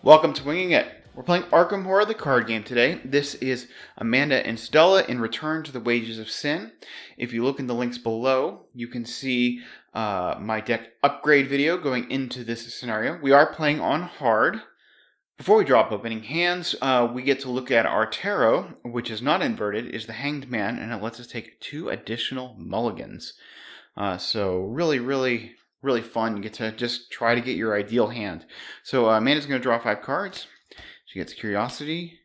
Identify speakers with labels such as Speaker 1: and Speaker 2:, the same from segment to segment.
Speaker 1: Welcome to Winging It. We're playing Arkham Horror, the card game today. This is Amanda and Stella in Return to the Wages of Sin. If you look in the links below, you can see my deck upgrade video going into this scenario. We are playing on hard. Before we drop opening hands, we get to look at our tarot, which is not inverted, is the Hanged Man, and it lets us take 2 additional mulligans. So really fun. You get to just try to get your ideal hand. So Amanda's going to draw 5 cards. She gets Curiosity,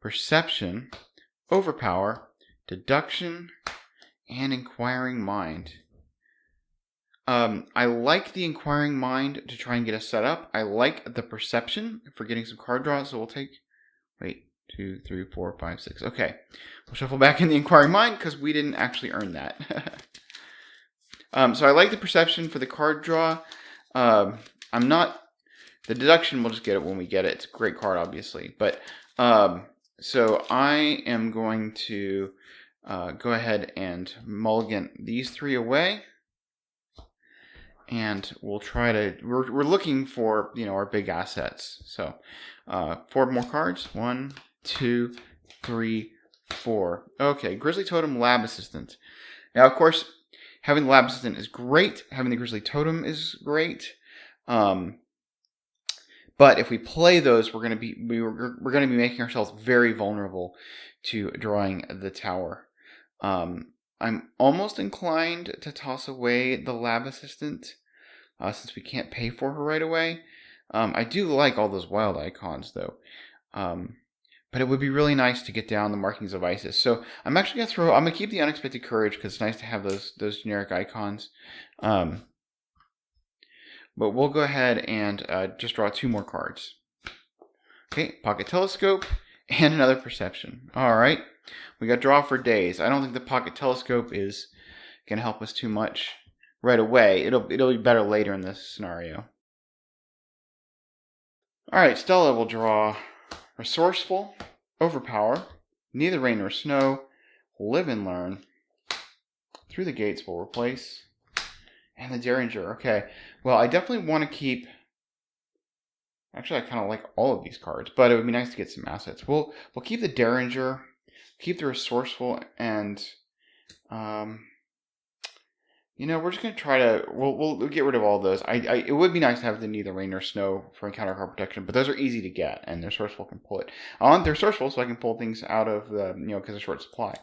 Speaker 1: Perception, Overpower, Deduction, and Inquiring Mind. I like the Inquiring Mind to try and get us set up. I like the Perception for getting some card draws. So we'll take, 2, 3, 4, 5, 6. Okay. We'll shuffle back in the Inquiring Mind because we didn't actually earn that. So I like the Perception for the card draw. The Deduction, we'll just get it when we get it. It's a great card, obviously. But, so I am going to go ahead and mulligan these 3 away. And we'll try to, we're looking for, our big assets. So, 4 more cards. 1, 2, 3, 4. Okay, Grizzly Totem, Lab Assistant. Now, of course, having the Lab Assistant is great. Having the Grizzly Totem is great. But if we play those, we're going to be making ourselves very vulnerable to drawing the tower. I'm almost inclined to toss away the Lab Assistant, since we can't pay for her right away. I do like all those wild icons, though. But it would be really nice to get down the Markings of Isis. So I'm actually going to I'm going to keep the Unexpected Courage, because it's nice to have those generic icons. But we'll go ahead and just draw 2 more cards. Okay, Pocket Telescope and another Perception. All right. We got draw for days. I don't think the Pocket Telescope is going to help us too much right away. It'll be better later in this scenario. All right, Stella will draw Resourceful, Overpower, Neither Rain Nor Snow, Live and Learn, Through the Gates will replace, and the Derringer. Okay, well, I definitely want to keep... Actually, I kind of like all of these cards, but it would be nice to get some assets. We'll keep the Derringer, keep the Resourceful, and we're just gonna try to we'll get rid of all those. It would be nice to have the Neither Rain Nor Snow for encounter card protection, but those are easy to get, and the Resourceful can pull it. I want the Resourceful so I can pull things out of the because of short supply.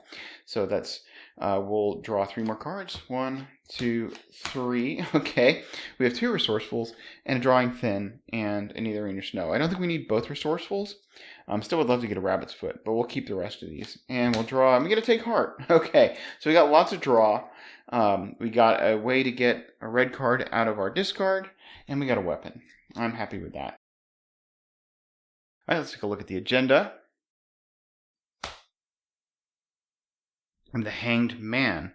Speaker 1: So that's we'll draw 3 more cards. 1, 2, 3. Okay, we have 2 Resourcefuls and a Drawing Thin and a Neither Rain Nor Snow. I don't think we need both Resourcefuls. Still would love to get a Rabbit's Foot, but we'll keep the rest of these. And we'll draw. I'm going to take Heart. Okay, so we got lots of draw. We got a way to get a red card out of our discard, and we got a weapon. I'm happy with that. All right, let's take a look at the agenda. I'm the Hanged Man.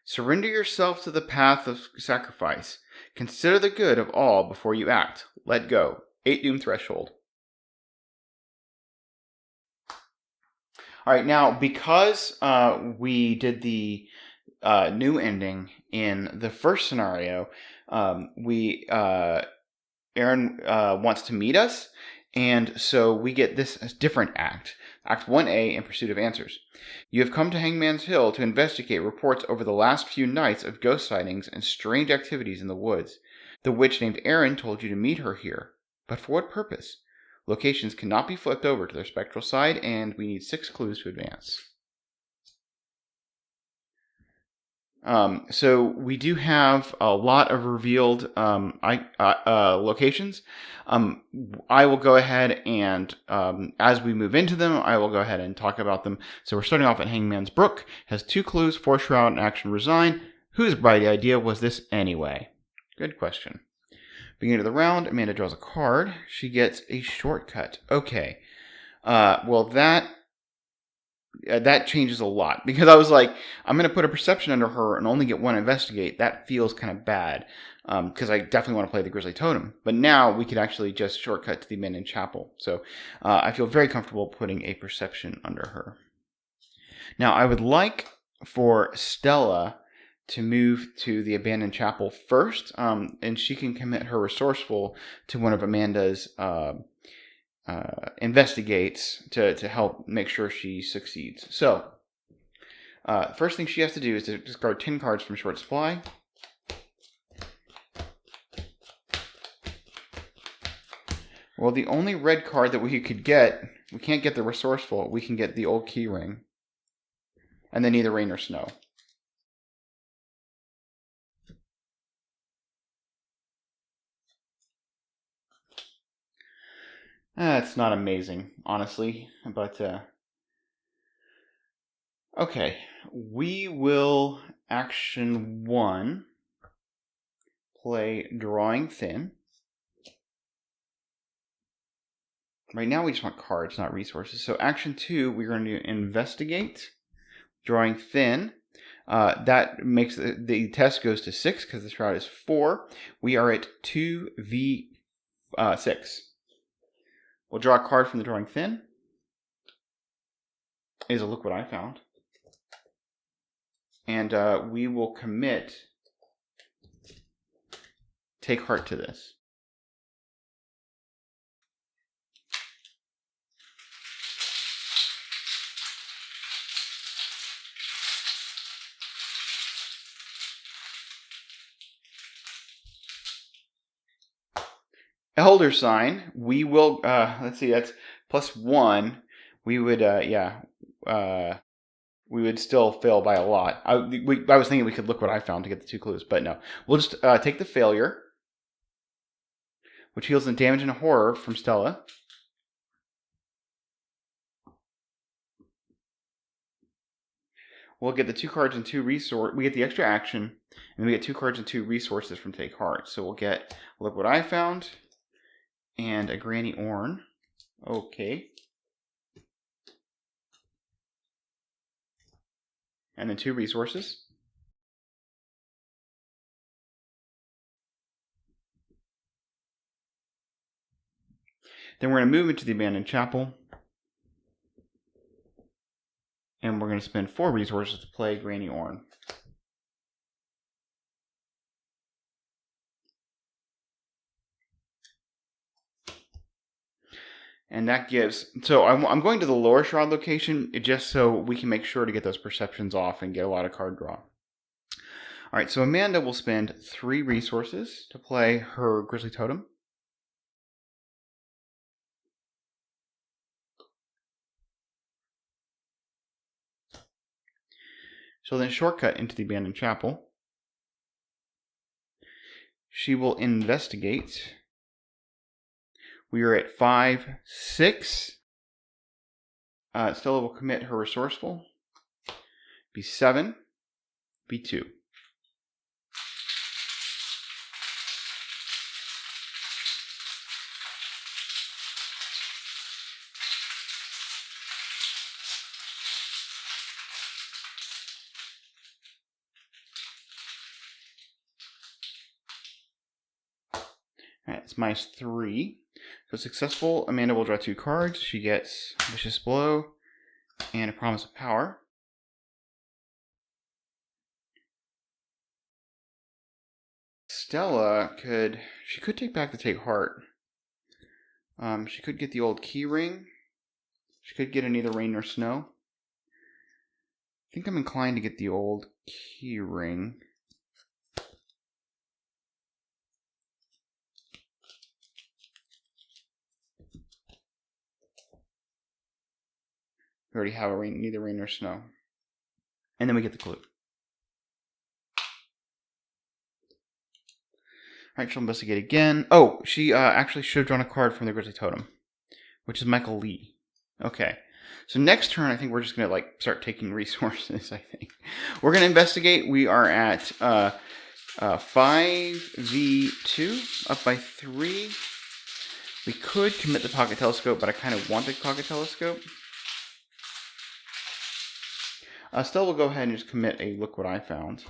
Speaker 1: Surrender yourself to the path of sacrifice. Consider the good of all before you act. Let go. 8 Doom Threshold. All right, now, because we did the new ending in the first scenario, Aaron wants to meet us, and so we get this different act. Act 1A, In Pursuit of Answers. You have come to Hangman's Hill to investigate reports over the last few nights of ghost sightings and strange activities in the woods. The witch named Erin told you to meet her here. But for what purpose? Locations cannot be flipped over to their spectral side, and we need 6 clues to advance. So we do have a lot of revealed locations. I will go ahead and, as we move into them, I will go ahead and talk about them. So we're starting off at Hangman's Brook. Has 2 clues, Force Shroud and Action Resign. Whose bright idea was this anyway? Good question. Beginning of the round, Amanda draws a card. She gets a shortcut. Okay. Well, that changes a lot, because I was like, I'm going to put a Perception under her and only get 1 Investigate. That feels kind of bad, because I definitely want to play the Grizzly Totem. But now we could actually just shortcut to the Abandoned Chapel. So I feel very comfortable putting a Perception under her. Now, I would like for Stella to move to the abandoned chapel first, and she can commit her resourceful to one of Amanda's investigates to help make sure she succeeds. So, first thing she has to do is to discard 10 cards from short supply. Well, the only red card that we could get, we can't get the resourceful, we can get the old key ring. And then either rain or snow. It's not amazing, honestly, but okay. We will action 1, play Drawing Thin. Right now we just want cards, not resources. So action 2, we're going to investigate, Drawing Thin. That makes the test goes to 6 because this route is 4. We are at 2v6. We'll draw a card from the Drawing Thin. Is a Look What I Found. And we will commit Take Heart to this. Elder Sign, we will, let's see, that's +1. We would, we would still fail by a lot. I was thinking we could Look What I Found to get the 2 clues, but no. We'll just take the failure, which heals the damage and horror from Stella. We'll get the 2 cards and 2 resources. We get the extra action, and we get 2 cards and 2 resources from Take Heart. So we'll get Look What I Found and a Granny Orn. Okay. And then 2 resources. Then we're going to move into the abandoned chapel. And we're going to spend 4 resources to play Granny Orn. And that gives, so I'm going to the lower shroud location just so we can make sure to get those perceptions off and get a lot of card draw. All right, so Amanda will spend 3 resources to play her Grizzly Totem. She'll then shortcut into the abandoned chapel. She will investigate. We are at 5-6. Stella will commit her resourceful. B7. B2. Alright, it's -3. So successful, Amanda will draw 2 cards. She gets Vicious Blow and a Promise of Power. Stella could take back the Take Heart. She could get the old key ring. She could get a Neither Rain Nor Snow. I think I'm inclined to get the old key ring. We already have a Neither Rain Nor Snow. And then we get the clue. Alright, she'll investigate again. Oh, she actually should have drawn a card from the Grizzly Totem, which is Michael Lee. Okay. So next turn, I think we're just going to start taking resources, I think. We're going to investigate. We are at 5v2, up by 3. We could commit the Pocket Telescope, but I kind of want the Pocket Telescope. Stella will go ahead and just commit a Look What I Found.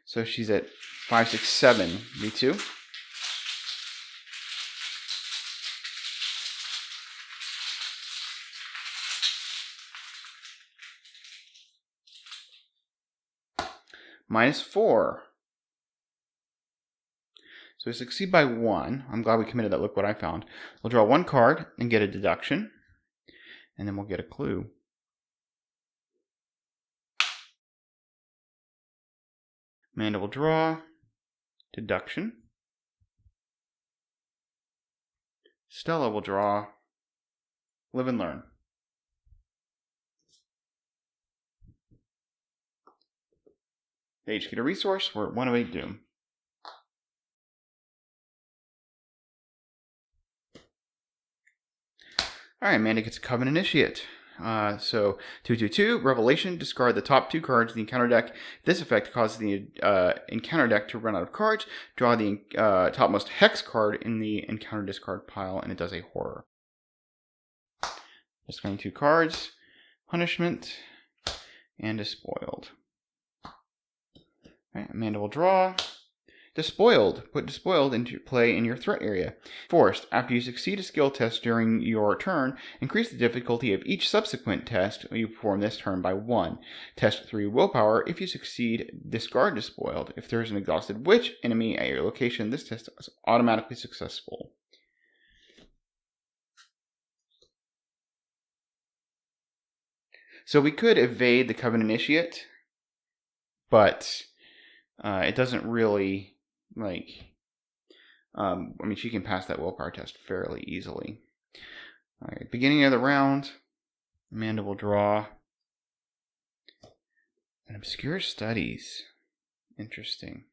Speaker 1: So she's at 5, 6, 7, V2. -4. So we succeed by 1. I'm glad we committed that. Look what I found. We'll draw 1 card and get a deduction. And then we'll get a clue. Amanda will draw deduction. Stella will draw live and learn. They each get a resource. We're at 1 of 8 doom. Alright, Amanda gets a Covenant Initiate. So 2/2/2, Revelation, discard the top 2 cards of the encounter deck. This effect causes the encounter deck to run out of cards. Draw the topmost hex card in the encounter discard pile, and it does a horror. Discarding 2 cards, punishment, and Despoiled. Alright, Amanda will draw Despoiled. Put Despoiled into play in your threat area. Forced. After you succeed a skill test during your turn, increase the difficulty of each subsequent test you perform this turn by 1. Test 3 willpower. If you succeed, discard Despoiled. If there is an exhausted witch enemy at your location, this test is automatically successful. So we could evade the Covenant Initiate, but it doesn't really... I mean, she can pass that willpower test fairly easily. Alright, beginning of the round, Amanda will draw an Obscure Studies. Interesting.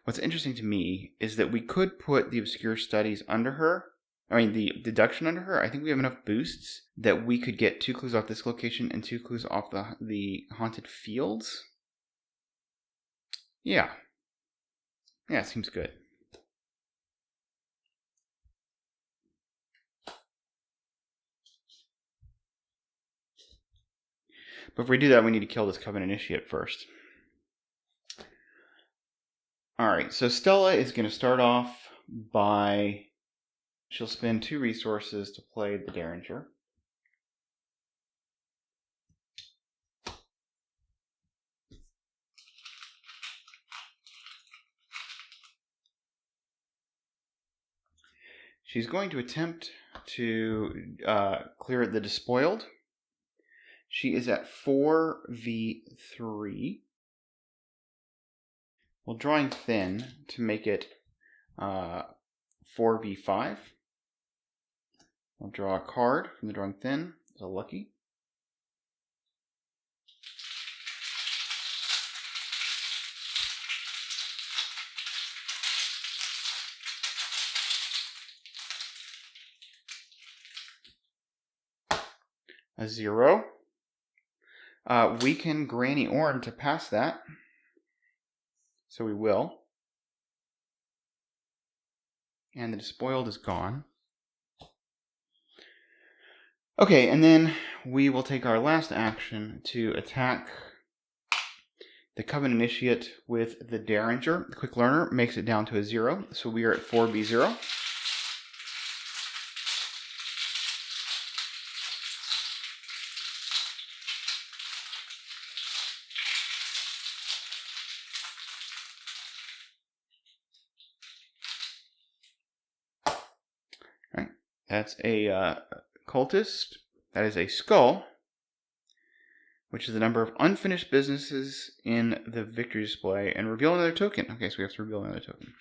Speaker 1: What's interesting to me is that we could put the Obscure Studies under her. I mean, the deduction under her. I think we have enough boosts that we could get 2 clues off this location and 2 clues off the Haunted Fields. Yeah. Yeah, seems good. But if we do that, we need to kill this Covenant Initiate first. Alright, so Stella is going to start off by... She'll spend 2 resources to play the Derringer. She's going to attempt to clear the Despoiled. She is at 4v3. Well, drawing thin to make it 4v5. I'll draw a card from the drawing thin. It's a lucky. A 0. We can Granny Orn to pass that. So we will. And the Despoiled is gone. Okay, and then we will take our last action to attack the Covenant Initiate with the Derringer. The Quick Learner makes it down to a 0. So we are at 4v0. That's a cultist. That is a skull, which is the number of unfinished businesses in the victory display, and reveal another token. Okay, so we have to reveal another token,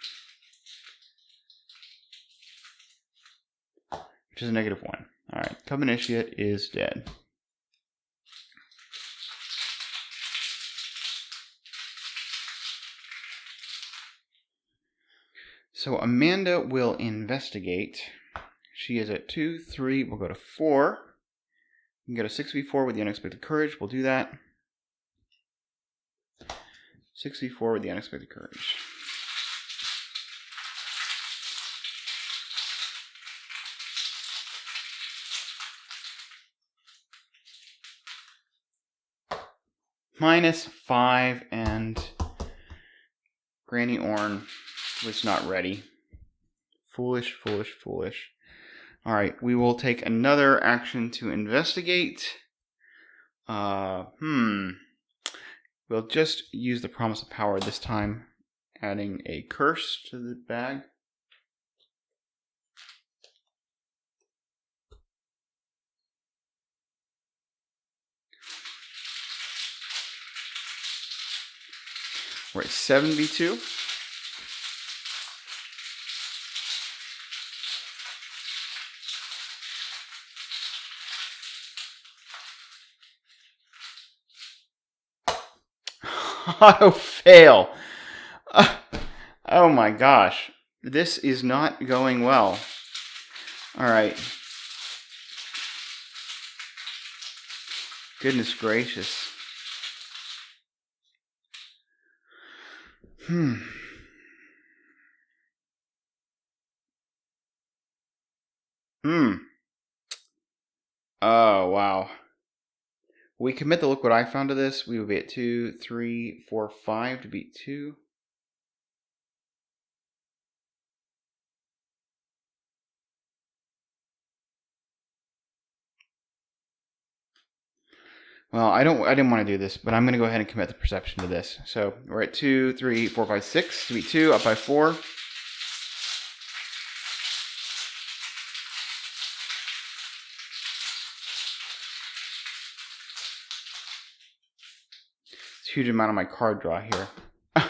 Speaker 1: which is a -1. All right, Covenant Initiate is dead. So Amanda will investigate. She is at 2, 3. We'll go to 4. We can go to 6v4 with the Unexpected Courage. We'll do that. 6v4 with the Unexpected Courage. -5, and Granny Orn was not ready. Foolish, foolish, foolish. Alright, we will take another action to investigate. We'll just use the Promise of Power this time, adding a curse to the bag. We're at 7v2. Auto fail. Oh my gosh. This is not going well. All right. Goodness gracious. Oh, wow. We commit the Look What I Found to this. We would be at 2, 3, 4, 5 to beat 2. Well, I didn't want to do this, but I'm going to go ahead and commit the Perception to this. So we're at 2, 3, 4, 5, 6 to beat 2, up by 4. It's a huge amount of my card draw here.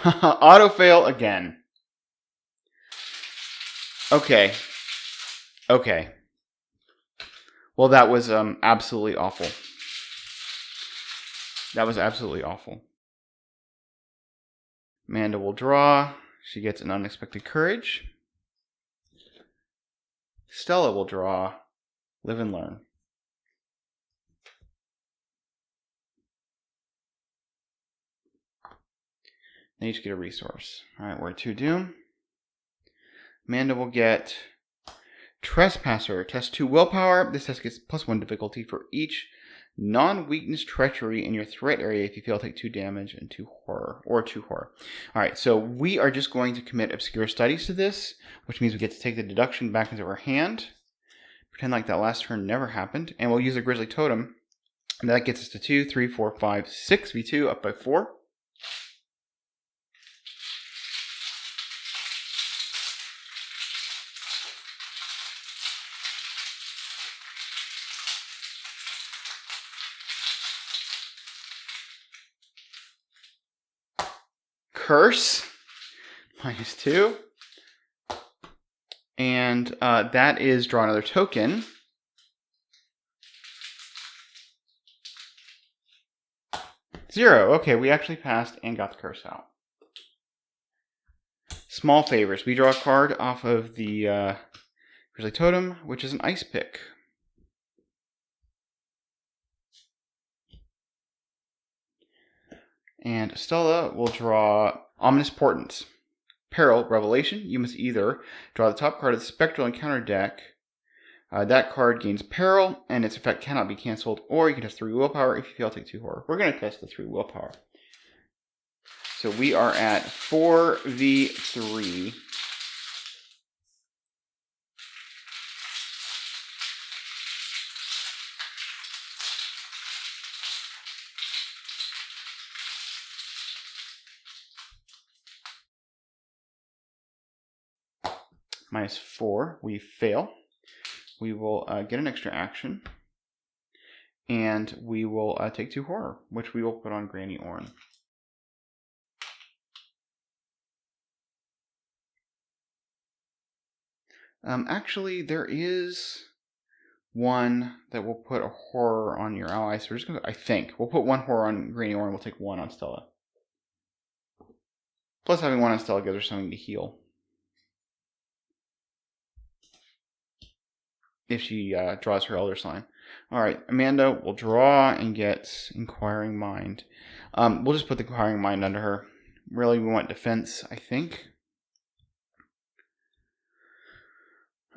Speaker 1: Auto fail again. Okay. Okay. Well, that was absolutely awful. That was absolutely awful. Amanda will draw. She gets an Unexpected Courage. Stella will draw. Live and Learn. They each get a resource. Alright, we're at 2 Doom. Amanda will get Trespasser. Test 2 Willpower. This test gets +1 difficulty for each non-weakness treachery in your threat area if you fail, take 2 damage and 2 horror. Or 2 horror. Alright, so we are just going to commit Obscure Studies to this, which means we get to take the deduction back into our hand. Pretend like that last turn never happened. And we'll use a Grizzly Totem. And that gets us to 2, 3, 4, 5, 6 v2, up by 4. Curse, -2. And that is draw another token. Zero. Okay, we actually passed and got the curse out. Small favors. We draw a card off of the Grizzly Totem, which is an Ice Pick. And Stella will draw Ominous Portents. Peril, Revelation. You must either draw the top card of the Spectral Encounter deck. That card gains Peril, and its effect cannot be canceled, or you can test 3 Willpower. If you fail, take 2 Horror. We're going to test the 3 Willpower. So we are at 4v3. -4, we fail. We will get an extra action, and we will take 2 Horror, which we will put on Granny Orn. Actually, there is one that will put a Horror on your ally, so we're just going to, I think, we'll put 1 Horror on Granny Orn, we'll take 1 on Stella. Plus having 1 on Stella gives her something to heal. If she draws her Elder Sign. Alright, Amanda will draw and get Inquiring Mind. We'll just put the Inquiring Mind under her. Really, we want defense, I think.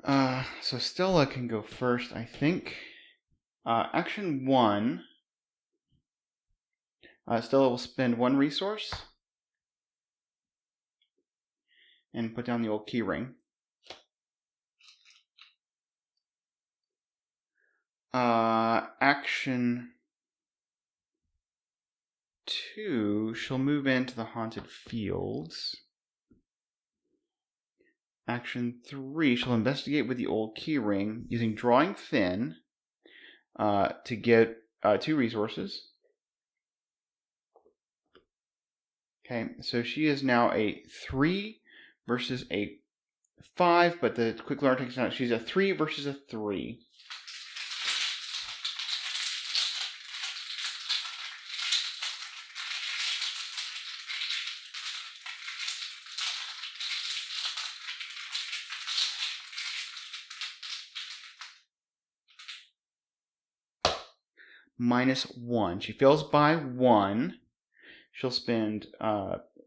Speaker 1: So Stella can go first, I think. Action 1. Stella will spend 1 resource. And put down the old key ring. Action 2, she'll move into the haunted fields. Action 3, she'll investigate with the old keyring using drawing thin to get 2 resources. Okay, so she is now a 3 versus a 5, but the quick learner takes out. She's a 3 versus a 3. -1. She fails by 1. She'll spend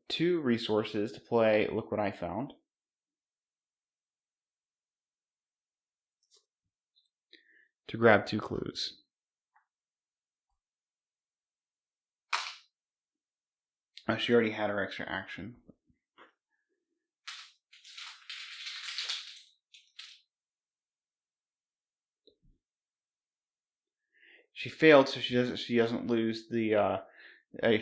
Speaker 1: 2 resources to play Look What I Found. To grab 2 clues. She already had her extra action. She failed, so she doesn't lose the.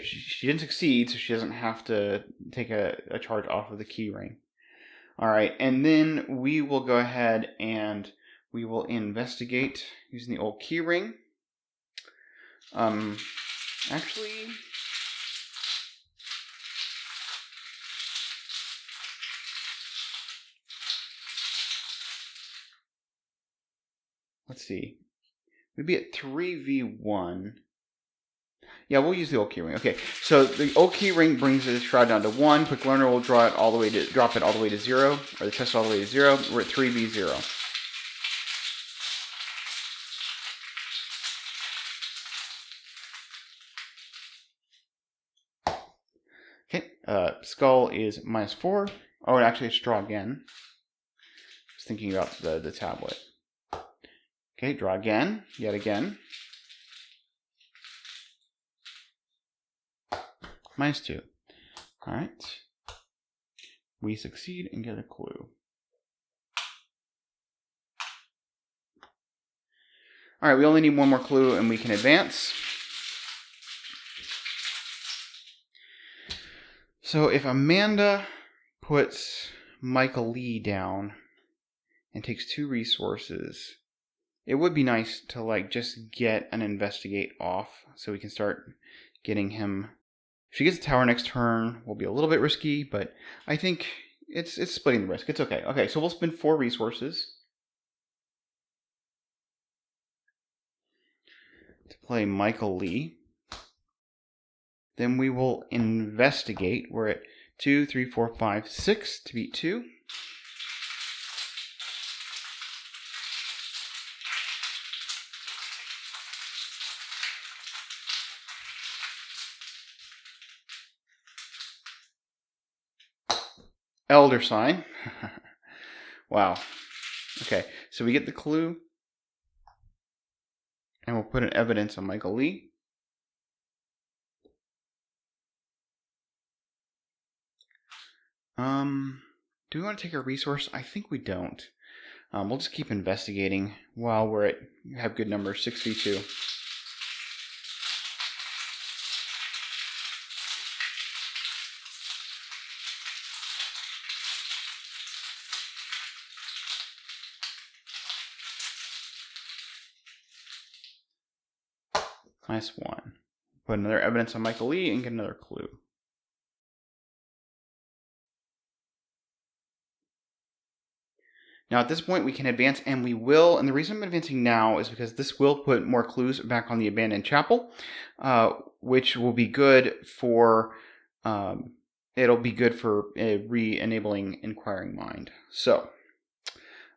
Speaker 1: She didn't succeed, so she doesn't have to take a charge off of the key ring. All right, and then we will go ahead and we will investigate using the old key ring. Actually, let's see. We'd be at 3v1. Yeah, we'll use the old key ring. Okay, so the old key ring brings the shroud down to 1. Quick learner will drop it all the way to 0, or the test all the way to 0. We're at 3v0. Okay, skull is -4. Oh, and actually, it's draw again. I was thinking about the tablet. Okay, draw again, yet again. -2. All right. We succeed and get a clue. All right, we only need one more clue and we can advance. So if Amanda puts Michael Lee down and takes 2 resources, it would be nice to like just get an investigate off so we can start getting him. If she gets a tower next turn, will be a little bit risky, but I think it's splitting the risk. It's okay. Okay, so we'll spend 4 resources to play Michael Lee. Then we will investigate. We're at 2, 3, 4, 5, 6 to beat 2. Elder sign. Wow. Okay, so we get the clue. And we'll put an evidence on Michael Lee. Do we want to take a resource? I think we don't. We'll just keep investigating while have good numbers, 6v2. -1. Put another evidence on Michael Lee and get another clue. Now at this point we can advance, and we will, and the reason I'm advancing now is because this will put more clues back on the abandoned chapel, which will be good for, it'll be good for re-enabling Inquiring Mind. So,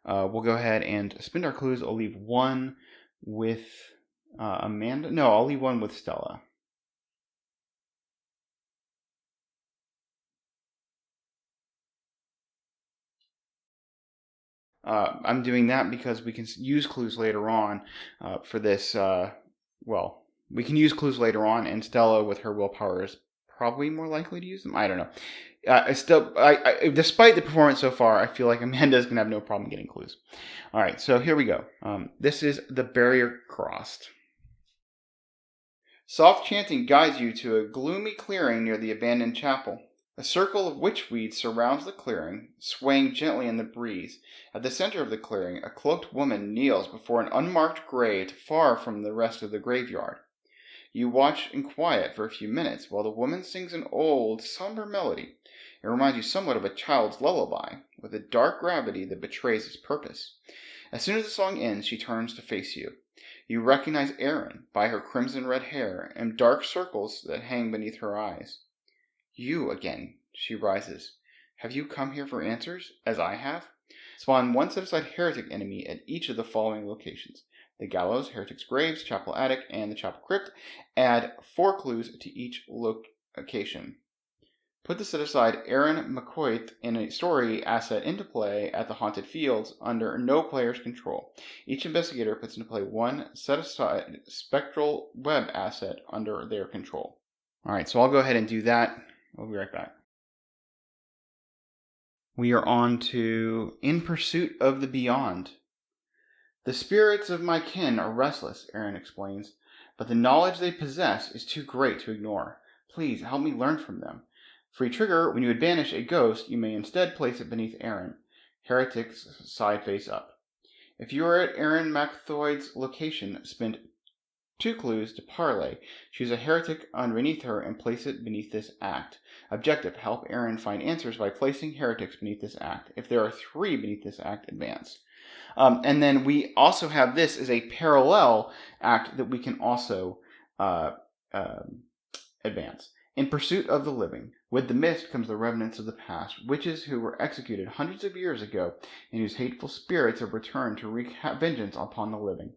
Speaker 1: we'll go ahead and spend our clues. I'll leave 1 with Amanda. No, I'll leave 1 with Stella. I'm doing that because we can use clues later on for this. Well, we can use clues later on, and Stella, with her willpower, is probably more likely to use them. I don't know. Despite the performance so far, I feel like Amanda's going to have no problem getting clues. All right, so here we go. This is the barrier crossed. Soft chanting guides you to a gloomy clearing near the abandoned chapel. A circle of witchweed surrounds the clearing, swaying gently in the breeze. At the center of the clearing, a cloaked woman kneels before an unmarked grave far from the rest of the graveyard. You watch in quiet for a few minutes while the woman sings an old, somber melody. It reminds you somewhat of a child's lullaby, with a dark gravity that betrays its purpose. As soon as the song ends, she turns to face you. You recognize Erin by her crimson-red hair and dark circles that hang beneath her eyes. You again, she rises. Have you come here for answers, as I have? Spawn one set-aside heretic enemy at each of the following locations: the gallows, heretic's graves, chapel attic, and the chapel crypt. Add 4 clues to each location. Put the set-aside Aaron McCoy in a story asset into play at the Haunted Fields under no player's control. Each investigator puts into play 1 set-aside spectral web asset under their control. Alright, so I'll go ahead and do that. We'll be right back. We are on to In Pursuit of the Beyond. The spirits of my kin are restless, Aaron explains, but the knowledge they possess is too great to ignore. Please help me learn from them. Free trigger: when you would banish a ghost, you may instead place it beneath Aaron. Heretic's side face up. If you are at Aaron McThoyd's location, spend 2 clues to parlay. Choose a heretic underneath her and place it beneath this act. Objective: help Aaron find answers by placing heretics beneath this act. If there are 3 beneath this act, advance. And then we also have this as a parallel act that we can also advance. In Pursuit of the Living. With the mist comes the remnants of the past, witches who were executed hundreds of years ago and whose hateful spirits have returned to wreak vengeance upon the living.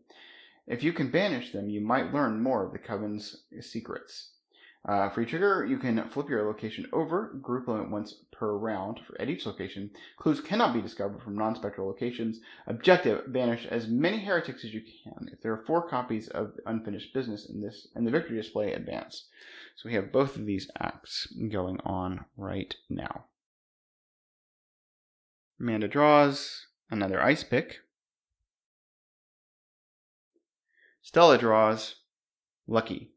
Speaker 1: If you can banish them, you might learn more of the Coven's secrets. Free trigger: you can flip your location over, group limit once per round at each location. Clues cannot be discovered from non-spectral locations. Objective: banish as many heretics as you can. If there are 4 copies of unfinished business in the victory display, advance. So we have both of these acts going on right now. Amanda draws another ice pick. Stella draws Lucky.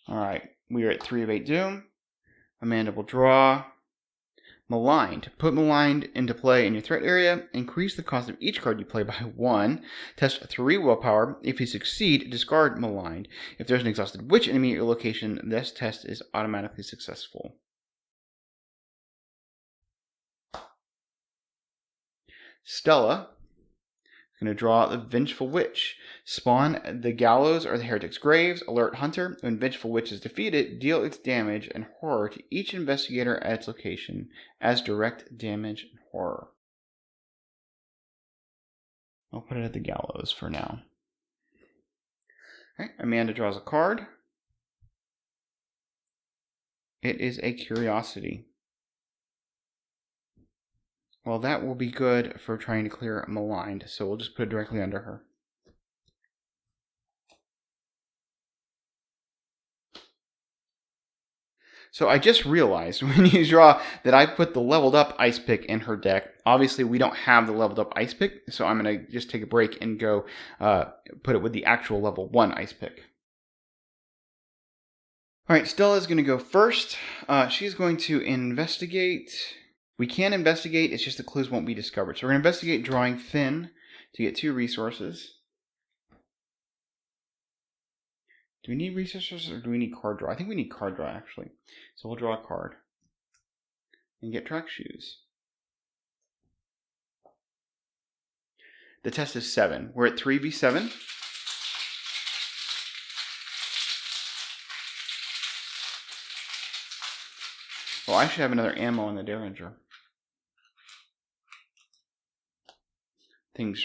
Speaker 1: Alright, we are at 3 of 8 Doom. Amanda will draw Maligned. Put Maligned into play in your threat area. Increase the cost of each card you play by 1. Test 3 willpower. If you succeed, discard Maligned. If there's an exhausted witch enemy at your location, this test is automatically successful. Stella is going to draw the Vengeful Witch. Spawn the gallows or the heretic's graves. Alert Hunter. When Vengeful Witch is defeated, deal its damage and horror to each investigator at its location as direct damage and horror. I'll put it at the gallows for now. Alright, Amanda draws a card. It is a Curiosity. Well, that will be good for trying to clear Maligned, so we'll just put it directly under her. So I just realized when you draw that I put the leveled up ice pick in her deck. Obviously, we don't have the leveled up ice pick, so I'm going to just take a break and go put it with the actual level 1 ice pick. Alright, Stella is going to go first. She's going to investigate. We can investigate, it's just the clues won't be discovered. So we're going to investigate drawing thin to get 2 resources. Do we need resources or do we need card draw? I think we need card draw, actually. So we'll draw a card and get track shoes. The test is 7. We're at 3v7. Well, I should have another ammo in the Derringer.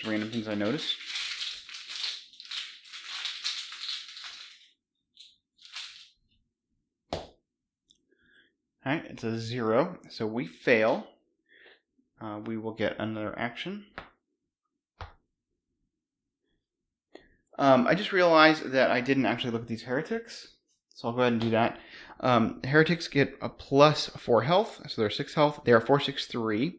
Speaker 1: Random things I noticed. Alright, it's a 0, so we fail. We will get another action. I just realized that I didn't actually look at these heretics, so I'll go ahead and do that. Heretics get a plus 4 health, so they're 6 health. They are 4, 6, 3.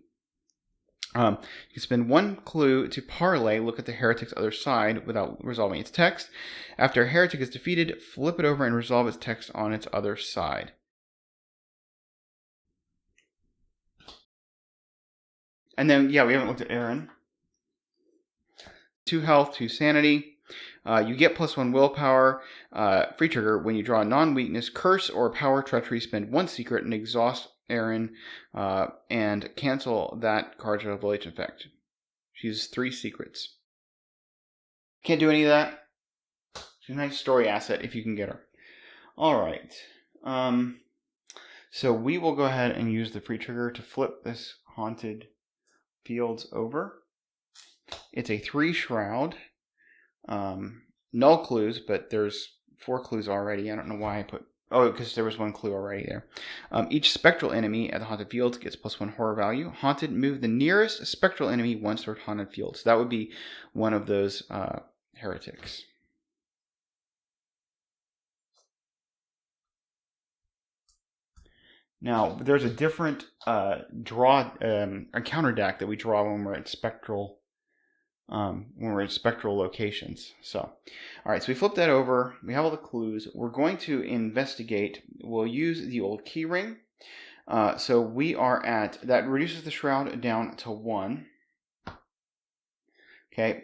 Speaker 1: You can spend 1 clue to parlay, look at the heretic's other side without resolving its text. After a heretic is defeated, flip it over and resolve its text on its other side. And then, yeah, we haven't looked at Aaron. 2 health, 2 sanity. You get +1 willpower. Free trigger. When you draw a non-weakness, curse, or power treachery, spend 1 secret and exhaust Aaron and cancel that card's revelation effect. She uses 3 secrets. Can't do any of that. She's a nice story asset if you can get her. Alright. So we will go ahead and use the free trigger to flip this Haunted Fields over. It's a 3 shroud. Null clues, but there's 4 clues already. I don't know why I put... Oh, because there was 1 clue already there. Each spectral enemy at the Haunted Fields gets +1 horror value. Haunted, move the nearest spectral enemy once toward Haunted Fields. So that would be one of those heretics. Now, there's a different encounter deck that we draw when we're at spectral locations. So, all right, so we flip that over. We have all the clues. We're going to investigate. We'll use the old key ring. So we are at, that reduces the shroud down to 1. Okay,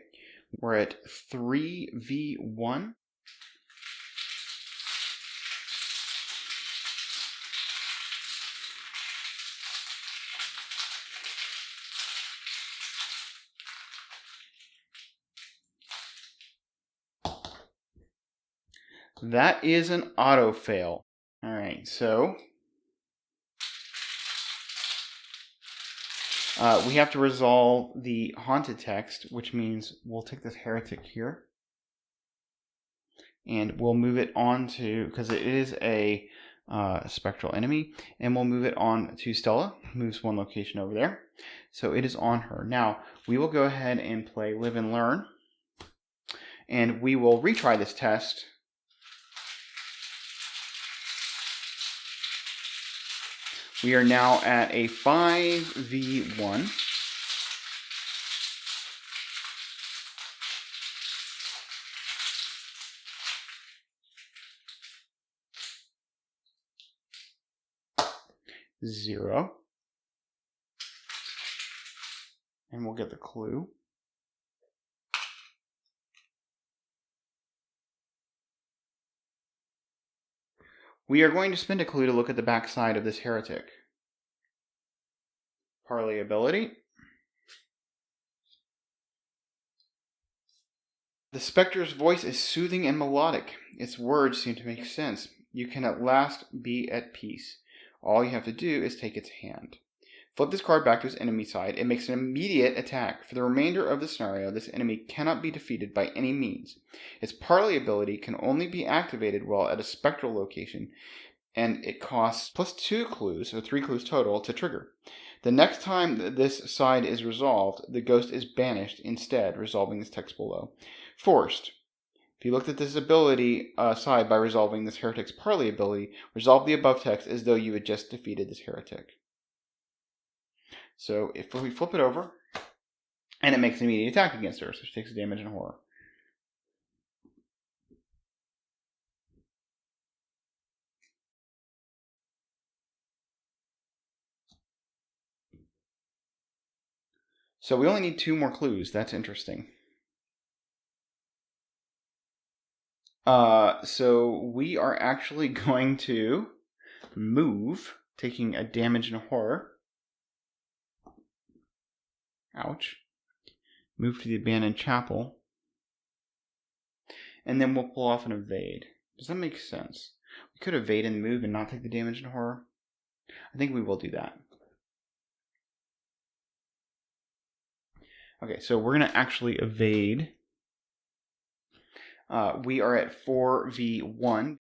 Speaker 1: we're at 3v1. That is an auto fail. All right, so we have to resolve the haunted text, which means we'll take this heretic here and we'll move it on to, because it is a spectral enemy, and we'll move it on to Stella. Moves 1 location over there. So it is on her. Now, we will go ahead and play Live and Learn, and we will retry this test. We are now at a 5v1. Zero. And we'll get the clue. We are going to spend a clue to look at the back side of this heretic. Parlay ability. The specter's voice is soothing and melodic. Its words seem to make sense. You can at last be at peace. All you have to do is take its hand. Flip this card back to its enemy side. It makes an immediate attack. For the remainder of the scenario, this enemy cannot be defeated by any means. Its parlay ability can only be activated while at a spectral location, and it costs +2 clues, so 3 clues total, to trigger. The next time that this side is resolved, the ghost is banished instead, resolving this text below. Forced. If you looked at this ability side by resolving this heretic's parlay ability, resolve the above text as though you had just defeated this heretic. So if we flip it over, and it makes an immediate attack against her, so she takes damage and horror. So we only need 2 more clues. That's interesting. So we are actually going to move, taking a damage and horror. Ouch. Move to the abandoned chapel. And then we'll pull off an evade. Does that make sense? We could evade and move and not take the damage and horror. I think we will do that. Okay, so we're going to actually evade. We are at 4v1.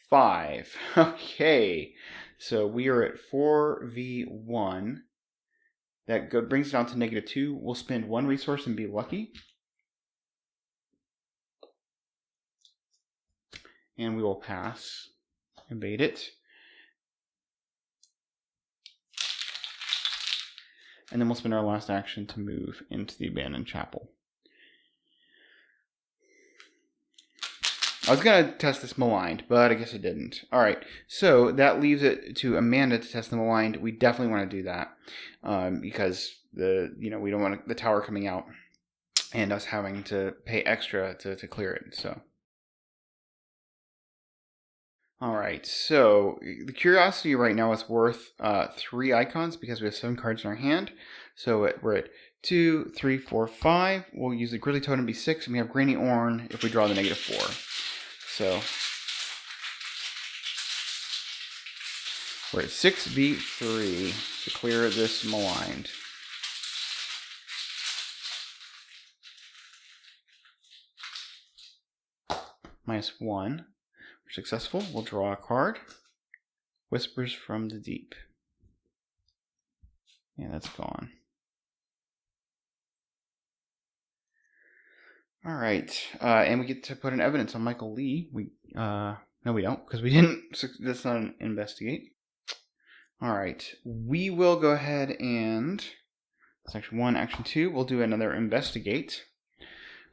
Speaker 1: Five. Okay. So we are at 4v1. That brings it down to -2. We'll spend 1 resource and be lucky. And we will pass. Evade it. And then we'll spend our last action to move into the abandoned chapel. I was going to test this maligned, but I guess I didn't. All right, so that leaves it to Amanda to test the maligned. We definitely want to do that because we don't want the tower coming out and us having to pay extra to clear it. So, all right. So the curiosity right now is worth 3 icons because we have 7 cards in our hand. So we're at 2, 3, 4, 5. We'll use the Grizzly Totem to be 6, and we have Granny Orn if we draw the -4. So we're at 6v3 to clear this maligned. -1. We're successful. We'll draw a card. Whispers from the Deep. Yeah, that's gone. All right, and we get to put an evidence on Michael Lee. No, we don't, because we didn't. That's not an investigate. All right, we will go ahead and section 1, action 2. We'll do another investigate.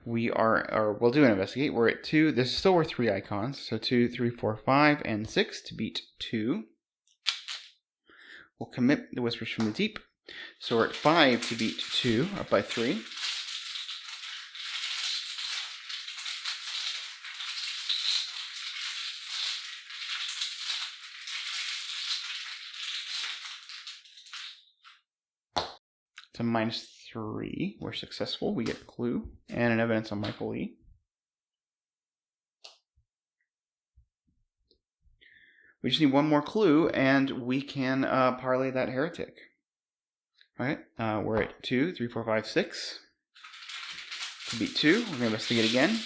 Speaker 1: We'll do an investigate. We're at 2. This is still worth 3 icons. So 2, 3, 4, 5, and 6 to beat 2. We'll commit the Whispers from the Deep. So we're at 5 to beat 2, up by 3. To -3, we're successful. We get a clue and an evidence on Michael Lee. We just need 1 more clue, and we can parlay that heretic. All right, we're at 2, 3, 4, 5, 6. To beat 2, we're going to investigate again.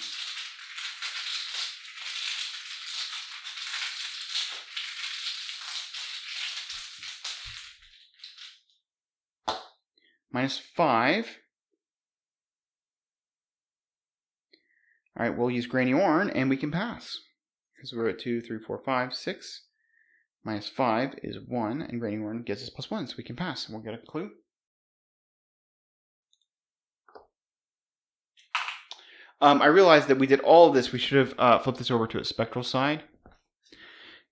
Speaker 1: -5. All right, we'll use Granny Orn, and we can pass. Because we're at 2, 3, 4, 5, 6. -5 is 1, and Granny Orn gives us +1, so we can pass, and we'll get a clue. I realized that we did all of this. We should have flipped this over to its spectral side.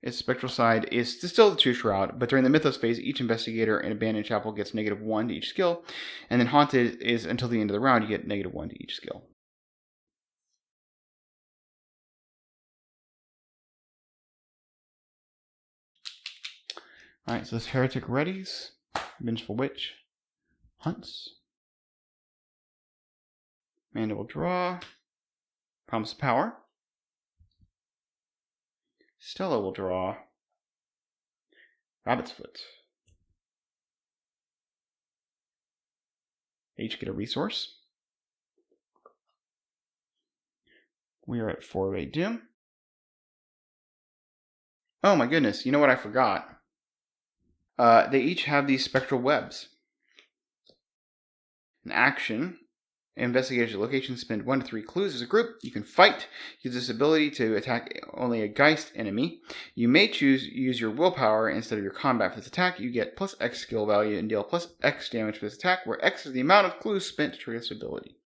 Speaker 1: Its spectral side is still the True Shroud, but during the Mythos phase, each investigator in Abandoned Chapel gets -1 to each skill, and then Haunted is until the end of the round, you get -1 to each skill. Alright, so this Heretic readies, Vengeful Witch hunts. Amanda will draw, Promise of Power. Stella will draw Rabbit's Foot. They each get a resource. We are at 4 of 8 Doom. Oh my goodness, you know what I forgot? They each have these spectral webs. An action. Investigate your location, spend 1 to 3 clues as a group. You can fight. Use this ability to attack only a Geist enemy. You may use your willpower instead of your combat for this attack. You get +X skill value and deal +X damage for this attack, where X is the amount of clues spent to trigger this ability.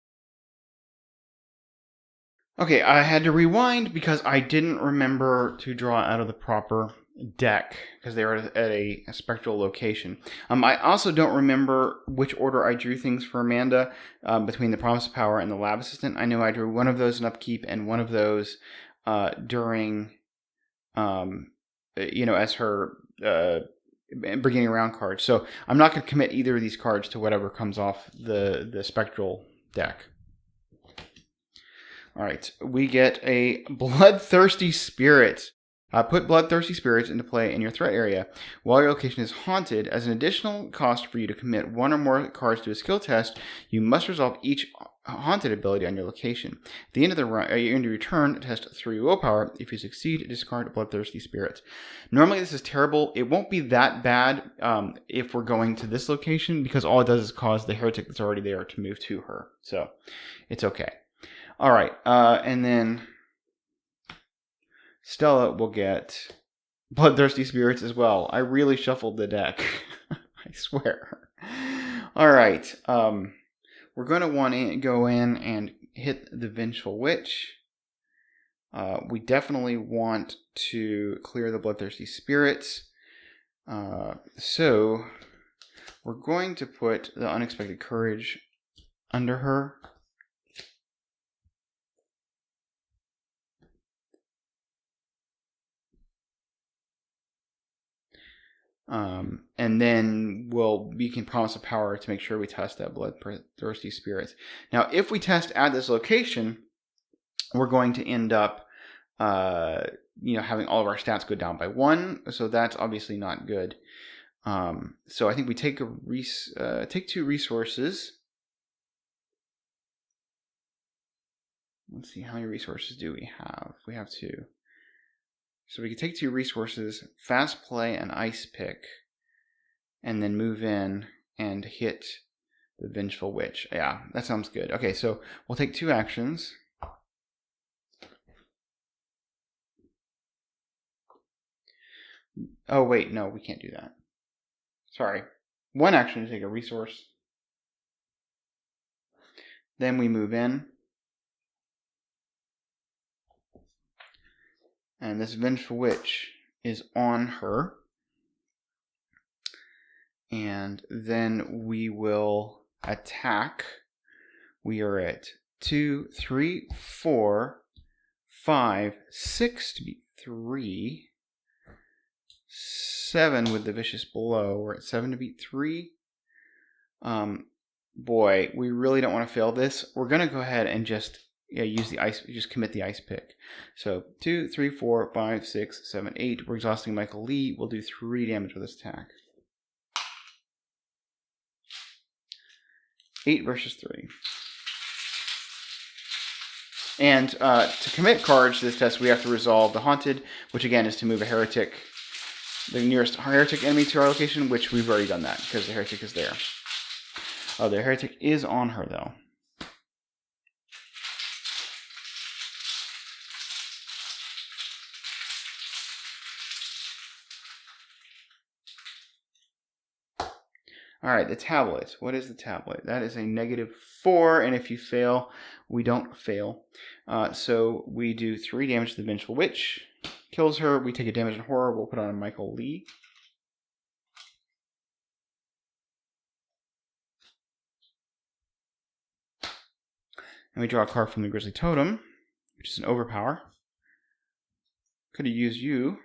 Speaker 1: Okay, I had to rewind because I didn't remember to draw out of the proper deck because they were at a spectral location. I also don't remember which order I drew things for Amanda between the Promise of Power and the Lab Assistant. I know I drew one of those in upkeep and one of those during, as her beginning round card. So I'm not going to commit either of these cards to whatever comes off the spectral deck. All right, we get a Bloodthirsty Spirit. Put Bloodthirsty Spirits into play in your threat area while your location is haunted. As an additional cost for you to commit 1 or more cards to a skill test, you must resolve each haunted ability on your location. At the end of the run, end of your turn, test 3 willpower. If you succeed, discard Bloodthirsty Spirits. Normally, this is terrible. It won't be that bad if we're going to this location, because all it does is cause the heretic that's already there to move to her. So, it's okay. All right, and then Stella will get Bloodthirsty Spirits as well. I really shuffled the deck. I swear. All right. We're going to want to go in and hit the Vengeful Witch. We definitely want to clear the Bloodthirsty Spirits. So we're going to put the Unexpected Courage under her. And then we can promise a power to make sure we test that Bloodthirsty Spirits. Now, if we test at this location, we're going to end up, having all of our stats go down by 1. So that's obviously not good. So I think we take take 2 resources. Let's see, how many resources do we have? We have 2. So we can take 2 resources, Fast Play and Ice Pick, and then move in and hit the Vengeful Witch. Yeah, that sounds good. Okay, so we'll take 2 actions. Oh, wait, no, we can't do that. Sorry. 1 action to take a resource. Then we move in. And this Vengeful Witch is on her. And then we will attack. We are at 2, 3, 4, 5, 6 to beat 3. 7 with the Vicious Blow. We're at 7 to beat 3. Boy, we really don't want to fail this. We're going to go ahead and just use the ice, just commit the Ice Pick. So 2, 3, 4, 5, 6, 7, 8. We're exhausting Michael Lee. We'll do 3 damage with this attack. 8 versus 3. And to commit cards to this test, we have to resolve the Haunted, which again is to move a heretic, the nearest heretic enemy to our location, which we've already done that because the heretic is there. Oh, the heretic is on her though. All right, the tablet. What is the tablet? That is a -4, and if you fail, we don't fail. So we do 3 damage to the Vengeful Witch. Kills her. We take a damage in horror. We'll put on Michael Lee. And we draw a card from the Grisly Totem, which is an overpower. Could have used you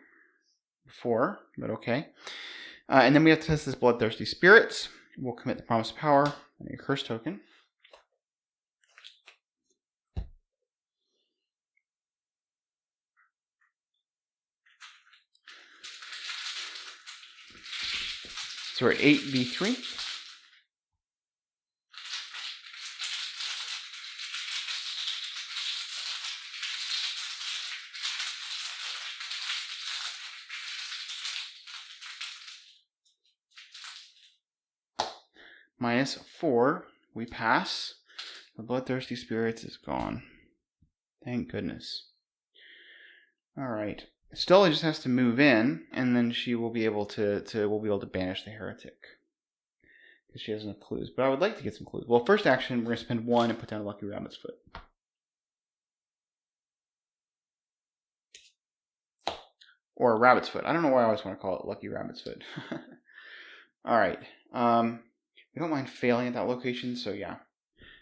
Speaker 1: before, but okay. And then we have to test this Bloodthirsty Spirits. We'll commit the Promise of Power and a Curse Token. So we're at 8v3. -4, we pass. The Bloodthirsty Spirits is gone. Thank goodness. Alright. Stella just has to move in, and then she will be able to we'll be able to banish the heretic. Because she has enough clues. But I would like to get some clues. Well, first action, we're going to spend 1 and put down a Lucky Rabbit's Foot. Or a Rabbit's Foot. I don't know why I always want to call it Lucky Rabbit's Foot. Alright. We don't mind failing at that location, so yeah.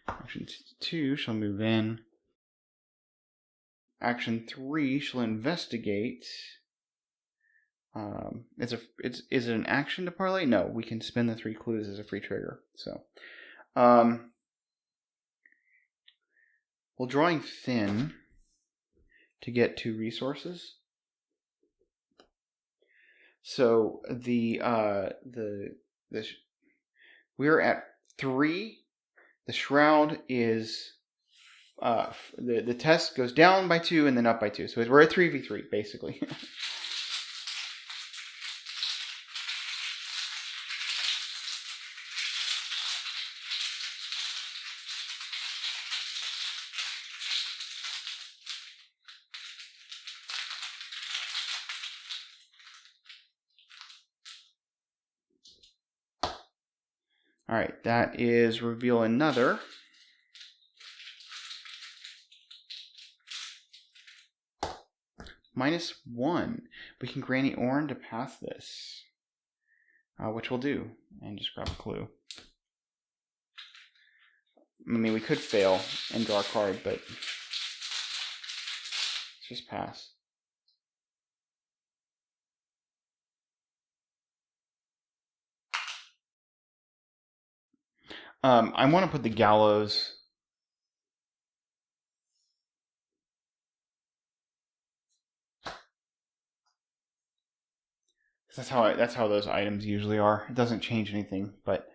Speaker 1: Action 2, she'll move in. Action 3, she'll investigate. Is it an action to parlay? No, we can spend the 3 clues as a free trigger. So, we're drawing thin to get 2 resources. So we're at 3 The Shroud is the test goes down by 2 and then up by 2. So we're at 3v3 basically. All right, that is reveal another. -1. We can Granny Orn to pass this, which we'll do, and just grab a clue. I mean, we could fail and draw a card, but let's just pass. I want to put the Gallows. That's how those items usually are. It doesn't change anything, but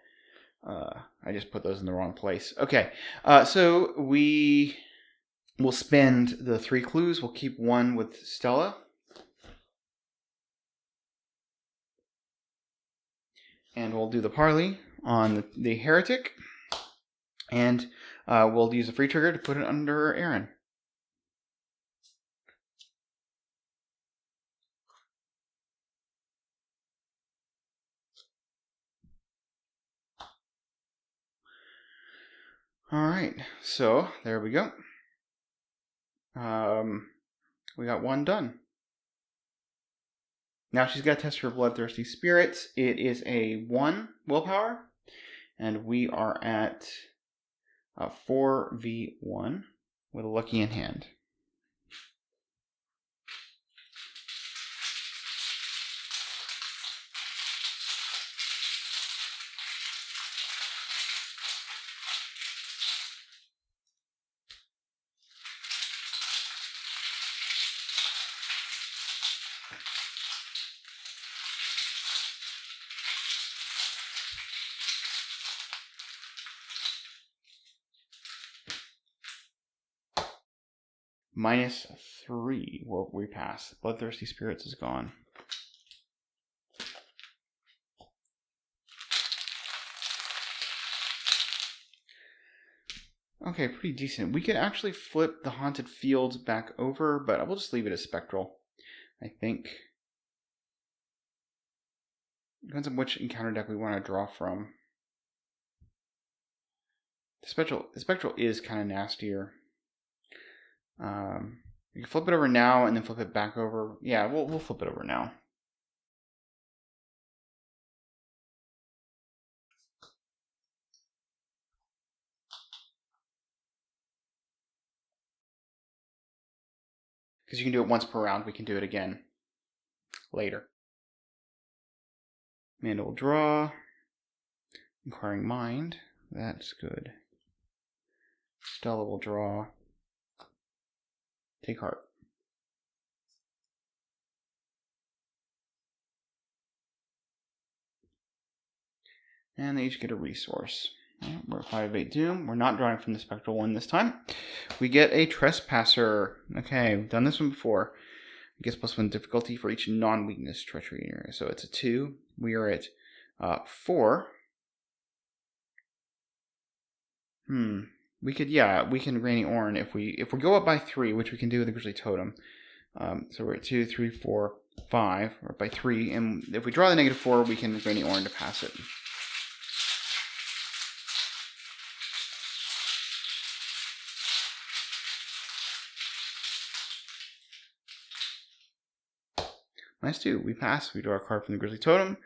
Speaker 1: I just put those in the wrong place. Okay, so we will spend the 3 clues. We'll keep 1 with Stella. And we'll do the parley on the Heretic. And we'll use a free trigger to put it under Aaron. All right, so there we go. We got 1 done. Now she's got to test her Bloodthirsty Spirits. It is a 1 willpower, and we are at 4v1 with a Lucky in hand. -3. Well, we pass. Bloodthirsty Spirits is gone. Okay, pretty decent. We could actually flip the Haunted Fields back over, but I will just leave it as Spectral, I think. Depends on which encounter deck we want to draw from. The Spectral is kind of nastier. You can flip it over now and then flip it back over. Yeah, we'll flip it over now. Because you can do it once per round, we can do it again later. Amanda will draw. Inquiring Mind. That's good. Stella will draw. Take Heart. And they each get a resource. We're at 5-8 Doom. We're not drawing from the Spectral one this time. We get a Trespasser. Okay, we've done this one before. It gets +1 difficulty for each non-weakness treachery area. So it's a 2. We are at 4. We can Granny Orn if we go up by 3, which we can do with the Grizzly Totem. So we're at 2, 3, 4, 5. We're by 3, and if we draw the -4, we can Granny Orn to pass it. -2. We pass. We draw a card from the Grizzly Totem,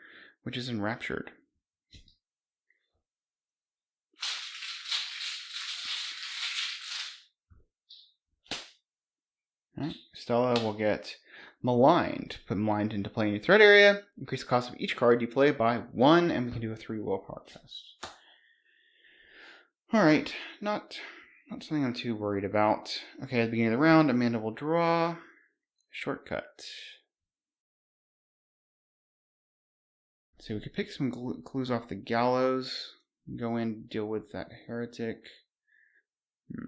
Speaker 1: which is Enraptured. Alright, Stella will get Maligned. Put Maligned into play in your threat area. Increase the cost of each card you play by 1, and we can do a 3 willpower test. Alright, not something I'm too worried about. Okay, at the beginning of the round, Amanda will draw. Shortcut. So we could pick some clues off the Gallows. Go in, deal with that heretic. Well,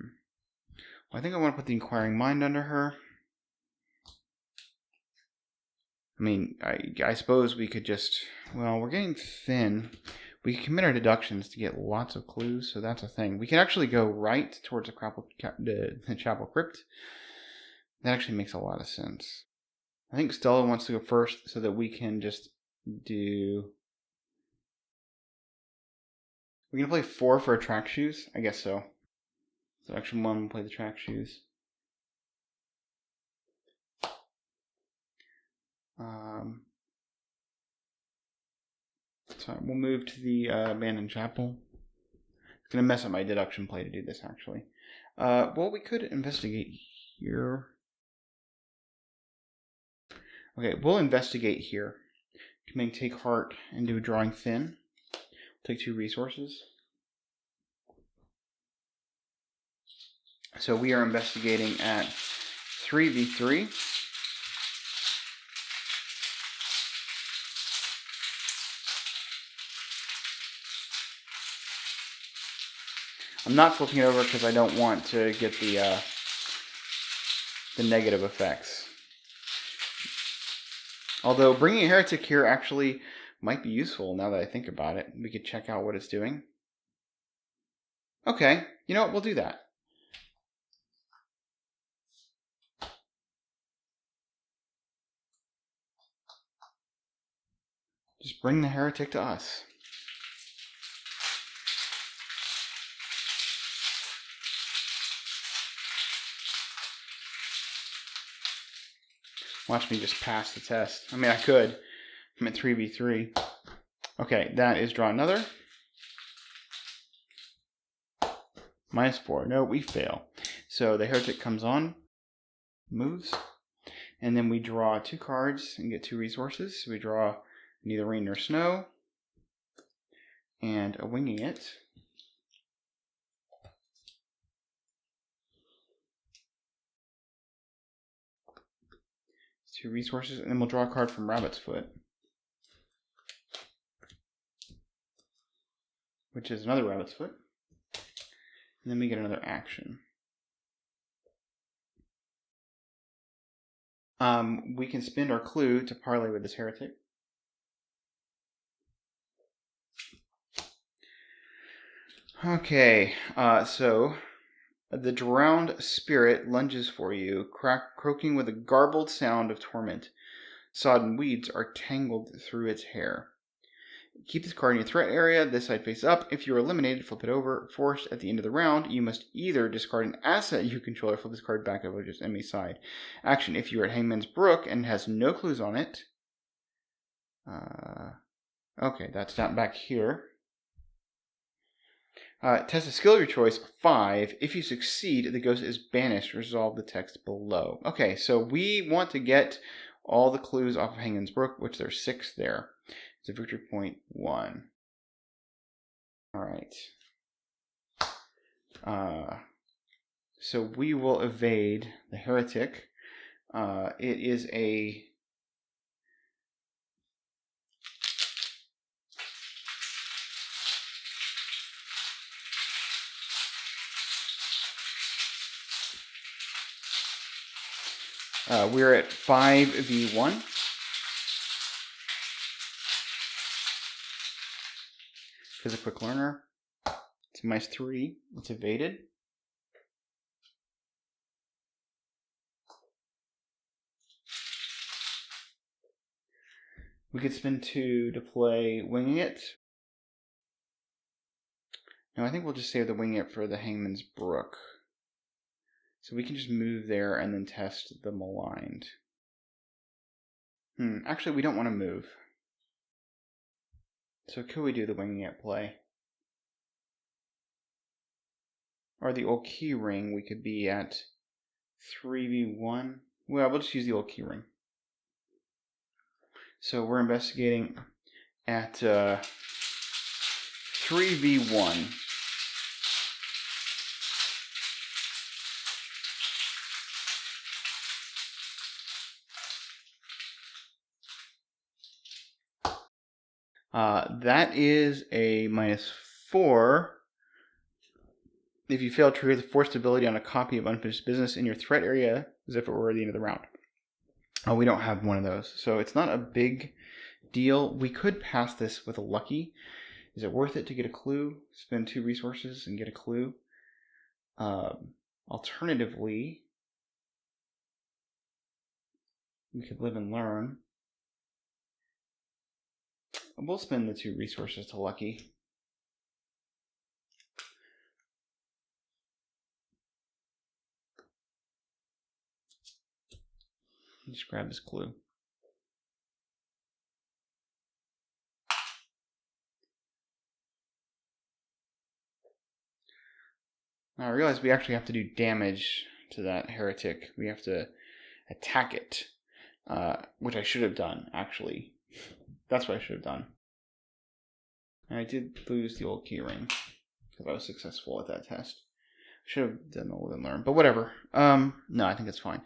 Speaker 1: I think I want to put the Inquiring Mind under her. I mean, I suppose we could just... Well, we're getting thin. We can commit our deductions to get lots of clues, so that's a thing. We can actually go right towards the Chapel Crypt. That actually makes a lot of sense. I think Stella wants to go first so that we can just do... We're going to play 4 for a track shoes? I guess so. So action 1, we'll play the track shoes. So we'll move to the abandoned chapel. It's going to mess up my deduction play to do this, actually. Well, we could investigate here. Okay, we'll investigate here. Can make take heart and do drawing thin. Take 2 resources. So we are investigating at 3v3. I'm not flipping it over because I don't want to get the negative effects. Although bringing a heretic here actually might be useful now that I think about it. We could check out what it's doing. Okay, you know what? We'll do that. Just bring the heretic to us. Watch me just pass the test. I mean, I could. I'm at 3v3. Okay, that is draw another. -4. No, we fail. So the heretic comes on, moves, and then we draw 2 cards and get 2 resources. So we draw neither rain nor snow, and a winging it. 2 resources, and then we'll draw a card from Rabbit's Foot, which is another Rabbit's Foot. And then we get another action. We can spend our clue to parley with this heretic. Okay, so the drowned spirit lunges for you, croaking with a garbled sound of torment. Sodden weeds are tangled through its hair. Keep this card in your threat area, this side face up. If you're eliminated, flip it over. Forced at the end of the round, you must either discard an asset you control or flip this card back over to its enemy side. Action, if you're at Hangman's Brook and has no clues on it. Okay, that's not back here. Test a skill of your choice, 5. If you succeed, the ghost is banished. Resolve the text below. Okay, so we want to get all the clues off of Hangman's Brook, which there's 6 there. It's a victory point 1. Alright. So we will evade the heretic. It is a... we're at 5v1. As a quick learner, it's -3. It's evaded. We could spend 2 to play Winging It. No, I think we'll just save the Winging It for the Hangman's Brook. So we can just move there and then test the Maligned. Actually, we don't want to move. So could we do the Winging It play? Or the old key ring, we could be at 3v1. Well, we'll just use the old key ring. So we're investigating at 3v1. That is a 4. If you fail, trigger the forced ability on a copy of Unfinished Business in your threat area as if it were the end of the round. Oh, we don't have one of those, so it's not a big deal. We could pass this with a lucky. Is it worth it to get a clue? Spend 2 resources and get a clue? Alternatively, we could live and learn. We'll spend the 2 resources to lucky. Just grab this clue. Now I realize we actually have to do damage to that heretic. We have to attack it, which I should have done, actually. That's what I should have done. And I did lose the old key ring because I was successful at that test. Should have done the live and learn, but whatever. No, I think it's fine.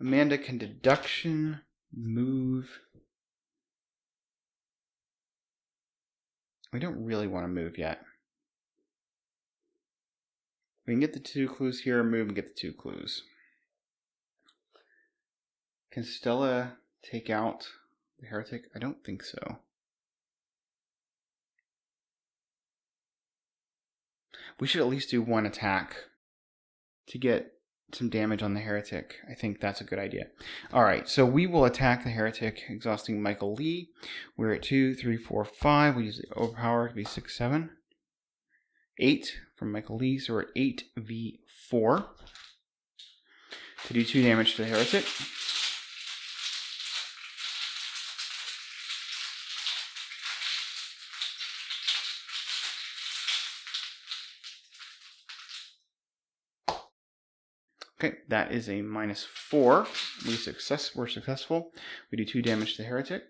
Speaker 1: Amanda can deduction, move. We don't really want to move yet. We can get the 2 clues here, move and get the 2 clues. Can Stella take out the heretic? I don't think so. We should at least do 1 attack to get some damage on the heretic. I think that's a good idea. Alright, so we will attack the heretic, exhausting Michael Lee. We're at 2, 3, 4, 5. We use the overpower to be 6, 7. 8 from Michael Lee, so we're at 8v4 to do 2 damage to the heretic. Okay, that is a -4. We're successful. We do 2 damage to the heretic.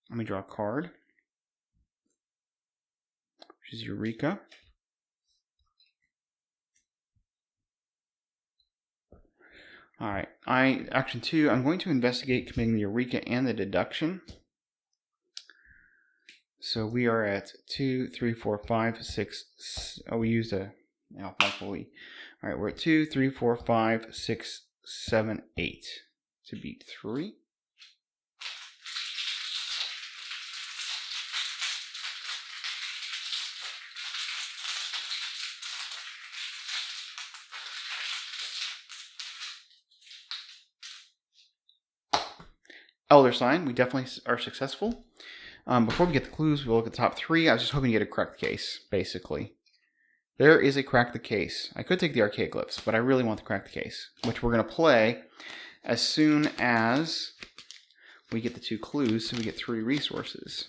Speaker 1: Let me draw a card, which is Eureka. Alright, action 2, I'm going to investigate committing the Eureka and the deduction. So we are at 2, 3, 4, 5, 6. Oh, we used a Michael Lee. Alright, we're at 2, 3, 4, 5, 6, 7, 8 to beat 3. Elder Sign, we definitely are successful. Before we get the clues, we'll look at the top 3. I was just hoping to get a crack the case, basically. There is a crack the case. I could take the archaic glyphs, but I really want the crack the case, which we're going to play as soon as we get the 2 clues, so we get 3 resources.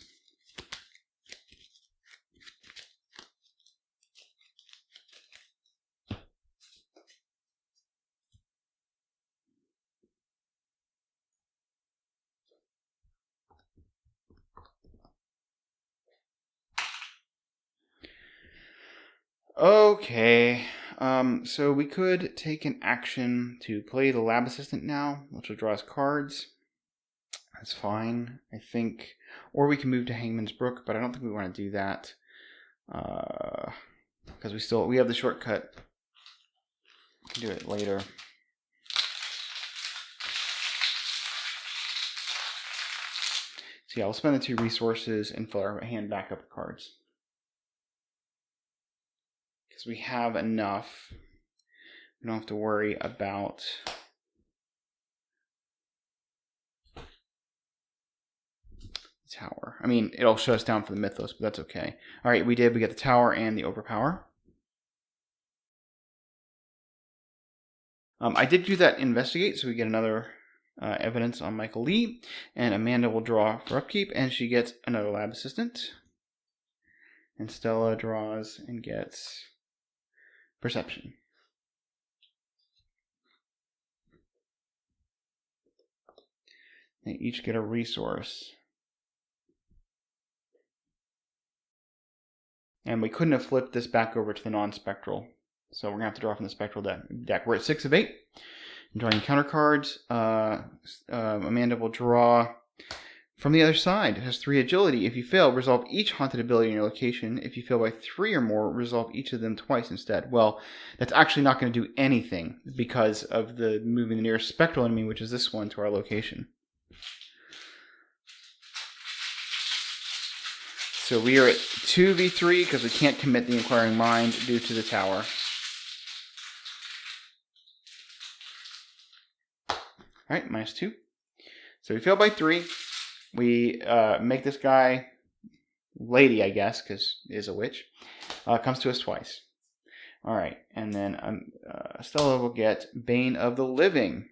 Speaker 1: Okay, so we could take an action to play the lab assistant now, which will draw us cards. That's fine, I think. Or we can move to Hangman's Brook, but I don't think we want to do that. Because we have the shortcut. We can do it later. So yeah, we'll spend the 2 resources and fill our hand back up with cards. Because we have enough. We don't have to worry about the tower. I mean, it'll shut us down for the Mythos, but that's okay. Alright, we get the tower and the overpower. I did do that investigate, so we get another evidence on Michael Lee. And Amanda will draw for upkeep, and she gets another lab assistant. And Stella draws and gets perception. They each get a resource. And we couldn't have flipped this back over to the non-spectral. So we're going to have to draw from the spectral deck. We're at 6 of 8. Drawing counter cards. Amanda will draw from the other side. It has 3 agility. If you fail, resolve each haunted ability in your location. If you fail by 3 or more, resolve each of them twice instead. Well, that's actually not going to do anything because of the moving the nearest spectral enemy, which is this one, to our location. So we are at 2v3 because we can't commit the Inquiring Mind due to the tower. Alright, -2. So we fail by 3. We make this guy, lady I guess, because he is a witch, comes to us twice. Alright, and then Stella will get Bane of the Living.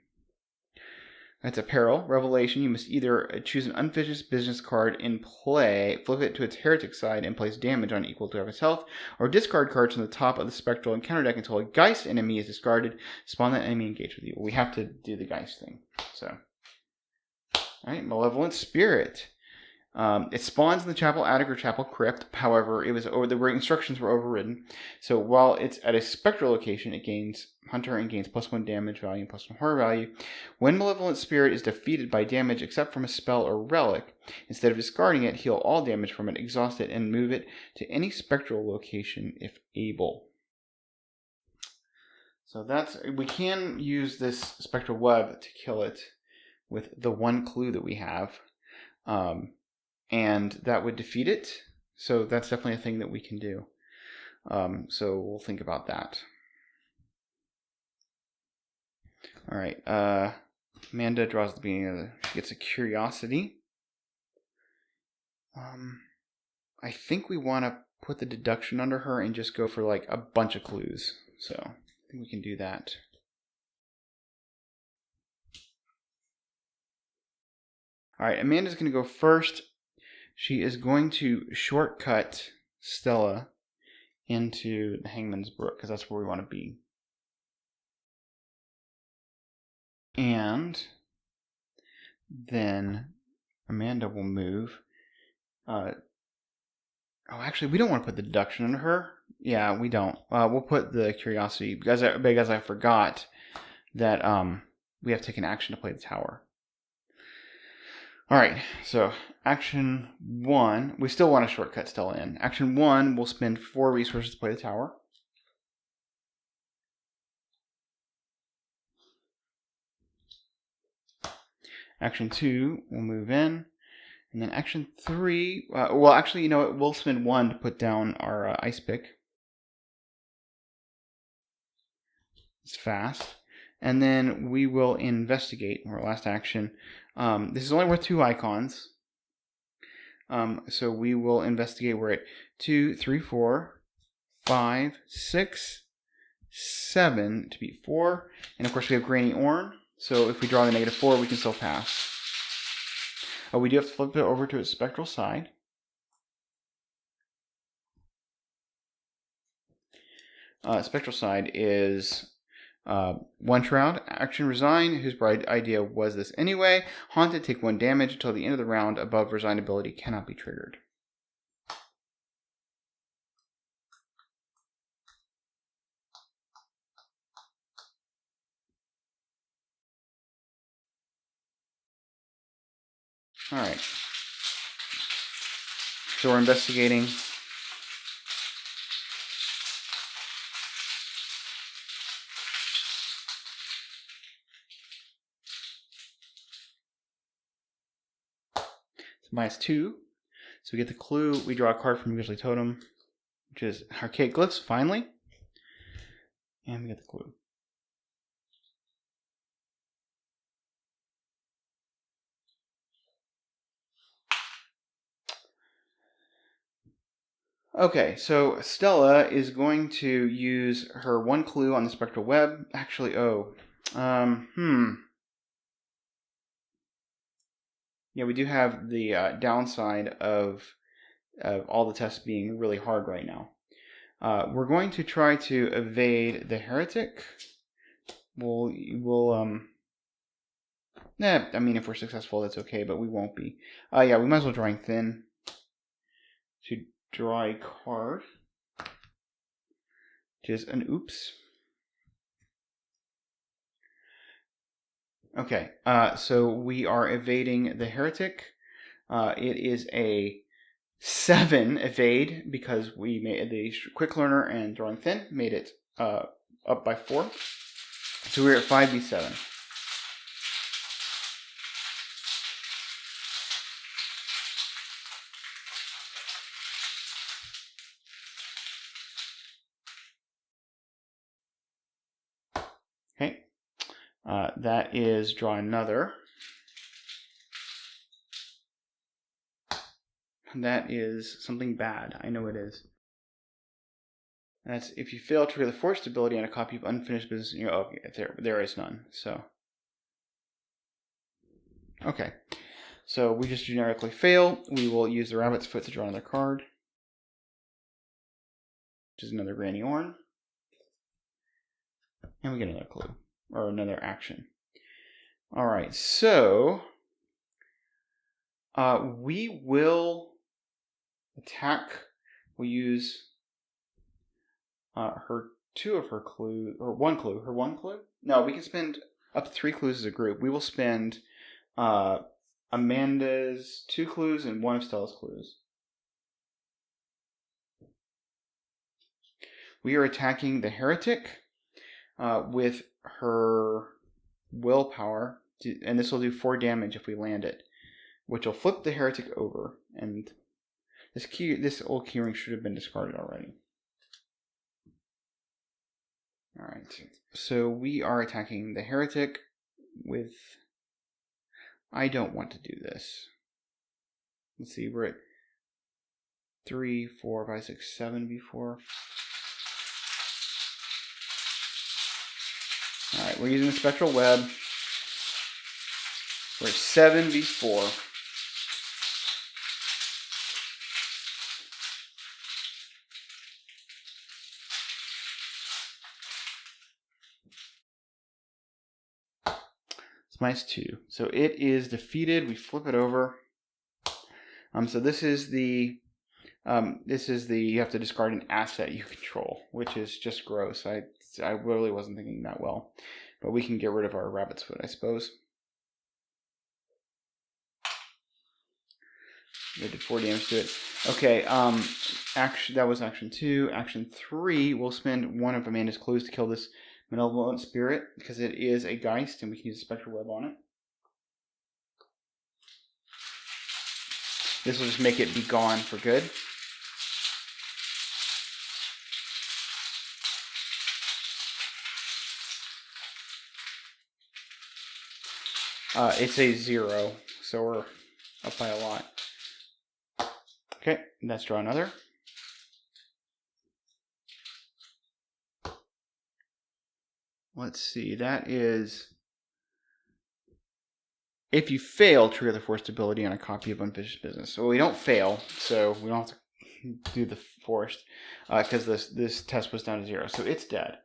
Speaker 1: That's a peril. Revelation, you must either choose an unfinished business card in play, flip it to its heretic side, and place damage on equal to its health, or discard cards from the top of the spectral encounter deck until a Geist enemy is discarded. Spawn that enemy engaged with you. We have to do the Geist thing. So, alright, Malevolent Spirit. It spawns in the chapel attic or chapel crypt. However, the instructions were overridden. So while it's at a spectral location, it gains hunter and gains +1 damage value and +1 horror value. When Malevolent Spirit is defeated by damage except from a spell or relic, instead of discarding it, heal all damage from it, exhaust it, and move it to any spectral location if able. So we can use this spectral web to kill it with the 1 clue that we have. And that would defeat it. So that's definitely a thing that we can do. So we'll think about that. All right. Amanda draws the beginning of she gets a curiosity. I think we want to put the deduction under her and just go for like a bunch of clues. So I think we can do that. All right. Amanda's going to go first. She is going to shortcut Stella into the Hangman's Brook because that's where we want to be. And then Amanda will move. Actually, we don't want to put the deduction on her. Yeah, we don't. We'll put the curiosity because I forgot that we have to take an action to play the tower. All right, so action 1, we still want to shortcut Stella in. Action 1, we'll spend 4 resources to play the tower. Action 2, we'll move in. And then action 3, well, actually, you know what? We'll spend 1 to put down our ice pick. It's fast. And then we will investigate, our last action. This is only worth 2 icons. So we will investigate. We're at 2, 3, 4, 5, 6, 7 to beat 4. And of course we have Granny Orn. So if we draw the -4, we can still pass. We do have to flip it over to its spectral side. Spectral side is 1 Shroud, action Resign, whose bright idea was this anyway. Haunted, take 1 damage until the end of the round. Above Resign ability cannot be triggered. Alright. So we're investigating. -2. So we get the clue. We draw a card from Grizzly Totem, which is Archaic Glyphs, finally. And we get the clue. Okay, so Stella is going to use her 1 clue on the spectral web. Actually, yeah, we do have the downside of all the tests being really hard right now. We're going to try to evade the heretic. I mean, if we're successful, that's okay, but we won't be. Yeah, we might as well drawing thin to draw a card, which is an oops. Okay, so we are evading the heretic. It is a 7 evade because we made the quick learner and drawing thin made it up by 4. So we're at 5d7. Okay, that is draw another. That is something bad. I know it is. That's if you fail to trigger the forced ability on a copy of unfinished business. Okay, there is none. So okay, so we just generically fail. We will use the rabbit's foot to draw another card, which is another Granny Orn, and we get another clue or another action. All right, so we will attack. We use her 2 of her clue, or 1 clue. Her 1 clue? No, we can spend up to 3 clues as a group. We will spend Amanda's 2 clues and 1 of Stella's clues. We are attacking the heretic with her willpower, and this will do 4 damage if we land it, which will flip the heretic over. And this old keyring should have been discarded already. All right, so we are attacking the heretic with... I don't want to do this. Let's see, we're at 3, 4, 5, 6, 7 before. All right, we're using the spectral web. We're at 7v4. It's -2. So it is defeated. We flip it over. So this is the you have to discard an asset you control, which is just gross. I really wasn't thinking that well, but we can get rid of our rabbit's foot, I suppose. They did 4 damage to it. Okay, that was action 2. Action 3, we'll spend 1 of Amanda's clues to kill this malevolent spirit, because it is a Geist, and we can use a spectral web on it. This will just make it be gone for good. It's a 0, so we're up by a lot. Okay, let's draw another. Let's see, that is... If you fail, trigger the forced ability on a copy of Unfinished Business. So we don't fail, so we don't have to do the forced, because this test was down to 0, so it's dead.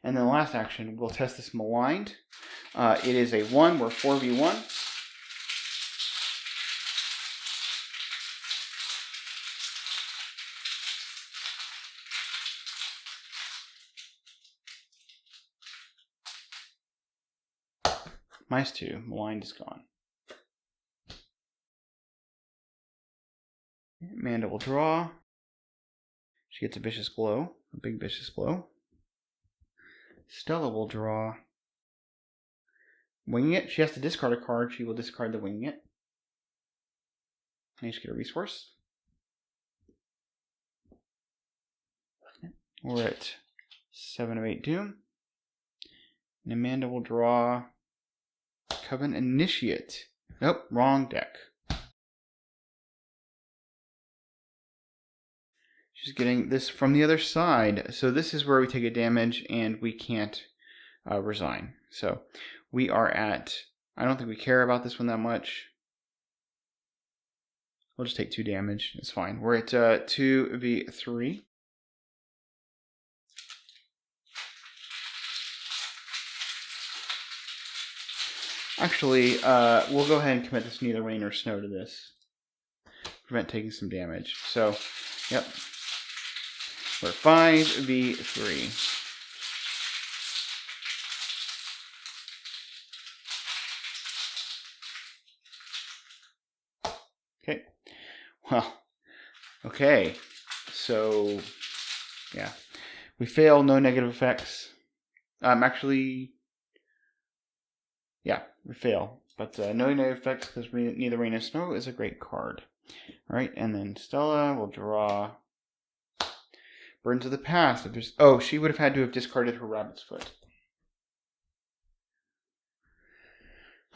Speaker 1: And then the last action, we'll test this maligned. It is a 1, we're 4v1. -2, maligned is gone. Amanda will draw. She gets a vicious blow, a big vicious blow. Stella will draw. Winging it. She has to discard a card. She will discard the winging it. And just get a resource. We're at 7 of 8 doom. And Amanda will draw Coven Initiate. Nope, wrong deck. She's getting this from the other side. So this is where we take a damage and we can't resign. So we are at... I don't think we care about this one that much. We'll just take 2 damage. It's fine. We're at 2v3. Actually, we'll go ahead and commit this neither rain or snow to this. Prevent taking some damage. So, yep. We're 5v3. Well, okay. So, yeah. We fail, no negative effects. Actually, yeah, we fail. But no negative effects because neither Rain nor Snow is a great card. All right, and then Stella will draw Burdens of the Past. If there's, oh, she would have had to have discarded her Rabbit's Foot.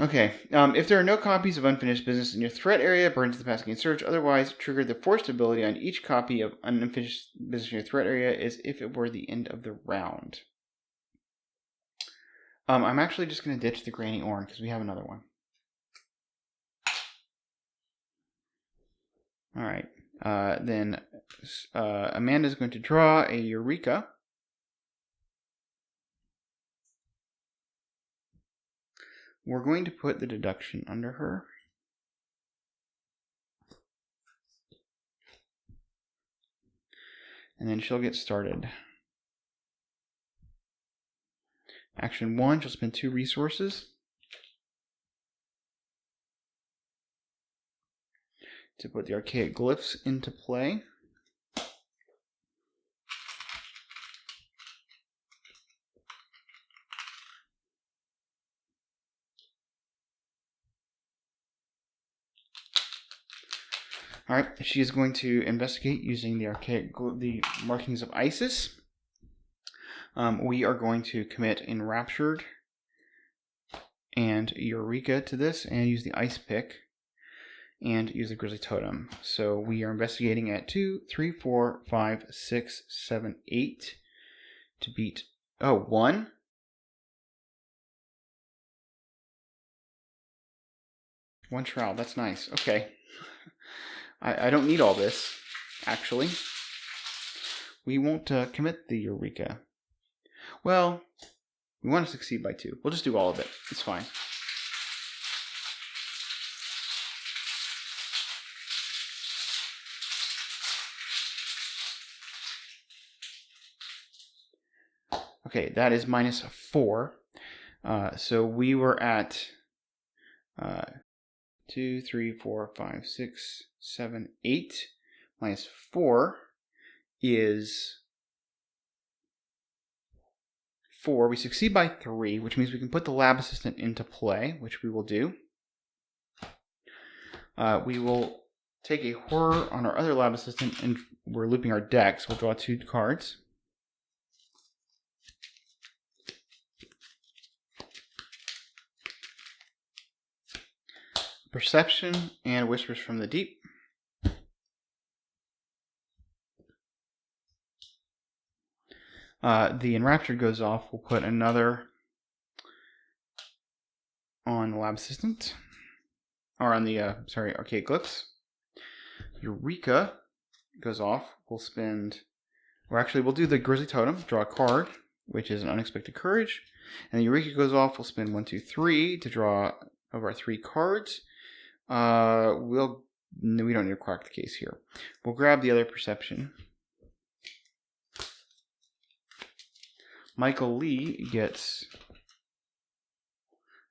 Speaker 1: Okay, if there are no copies of Unfinished Business in your threat area, Burdens of the Past can search. Otherwise, trigger the forced ability on each copy of Unfinished Business in your threat area as if it were the end of the round. I'm actually just going to ditch the Granny Orn because we have another one. All right. Then Amanda's going to draw a Eureka. We're going to put the deduction under her. And then she'll get started. Action 1, she'll spend 2 resources to put the archaic glyphs into play. All right, she is going to investigate using the markings of Isis. We are going to commit Enraptured and Eureka to this and use the Ice Pick and use the Grizzly Totem. So we are investigating at 2, 3, 4, 5, 6, 7, 8 to beat, 1. One Shroud, that's nice. Okay. I don't need all this, actually. We won't commit the Eureka. Well, we want to succeed by 2. We'll just do all of it. It's fine. Okay, that is -4. So we were at 2, 3, 4, 5, 6, 7, 8. -4 is 4. We succeed by 3, which means we can put the Lab Assistant into play, which we will do. We will take a Horror on our other Lab Assistant, and we're looping our deck, so we'll draw 2 cards. Perception and Whispers from the Deep. The Enraptured goes off. We'll put another on the Lab Assistant. Or on the, Archaic Glyphs. Eureka goes off. We'll do the Grizzly Totem, draw a card, which is an Unexpected Courage. And the Eureka goes off. We'll spend 1, 2, 3 to draw of our 3 cards. We don't need to crack the case here. We'll grab the other Perception. Michael Lee gets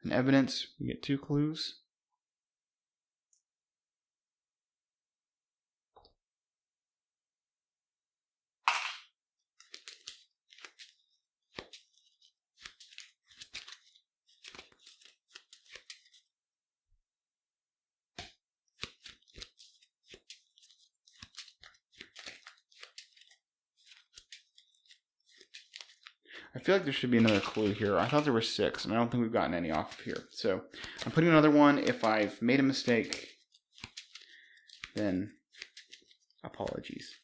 Speaker 1: an Evidence. We get 2 clues. I feel like there should be another clue here. I thought there were 6, and I don't think we've gotten any off of here. So I'm putting another one. If I've made a mistake, then apologies.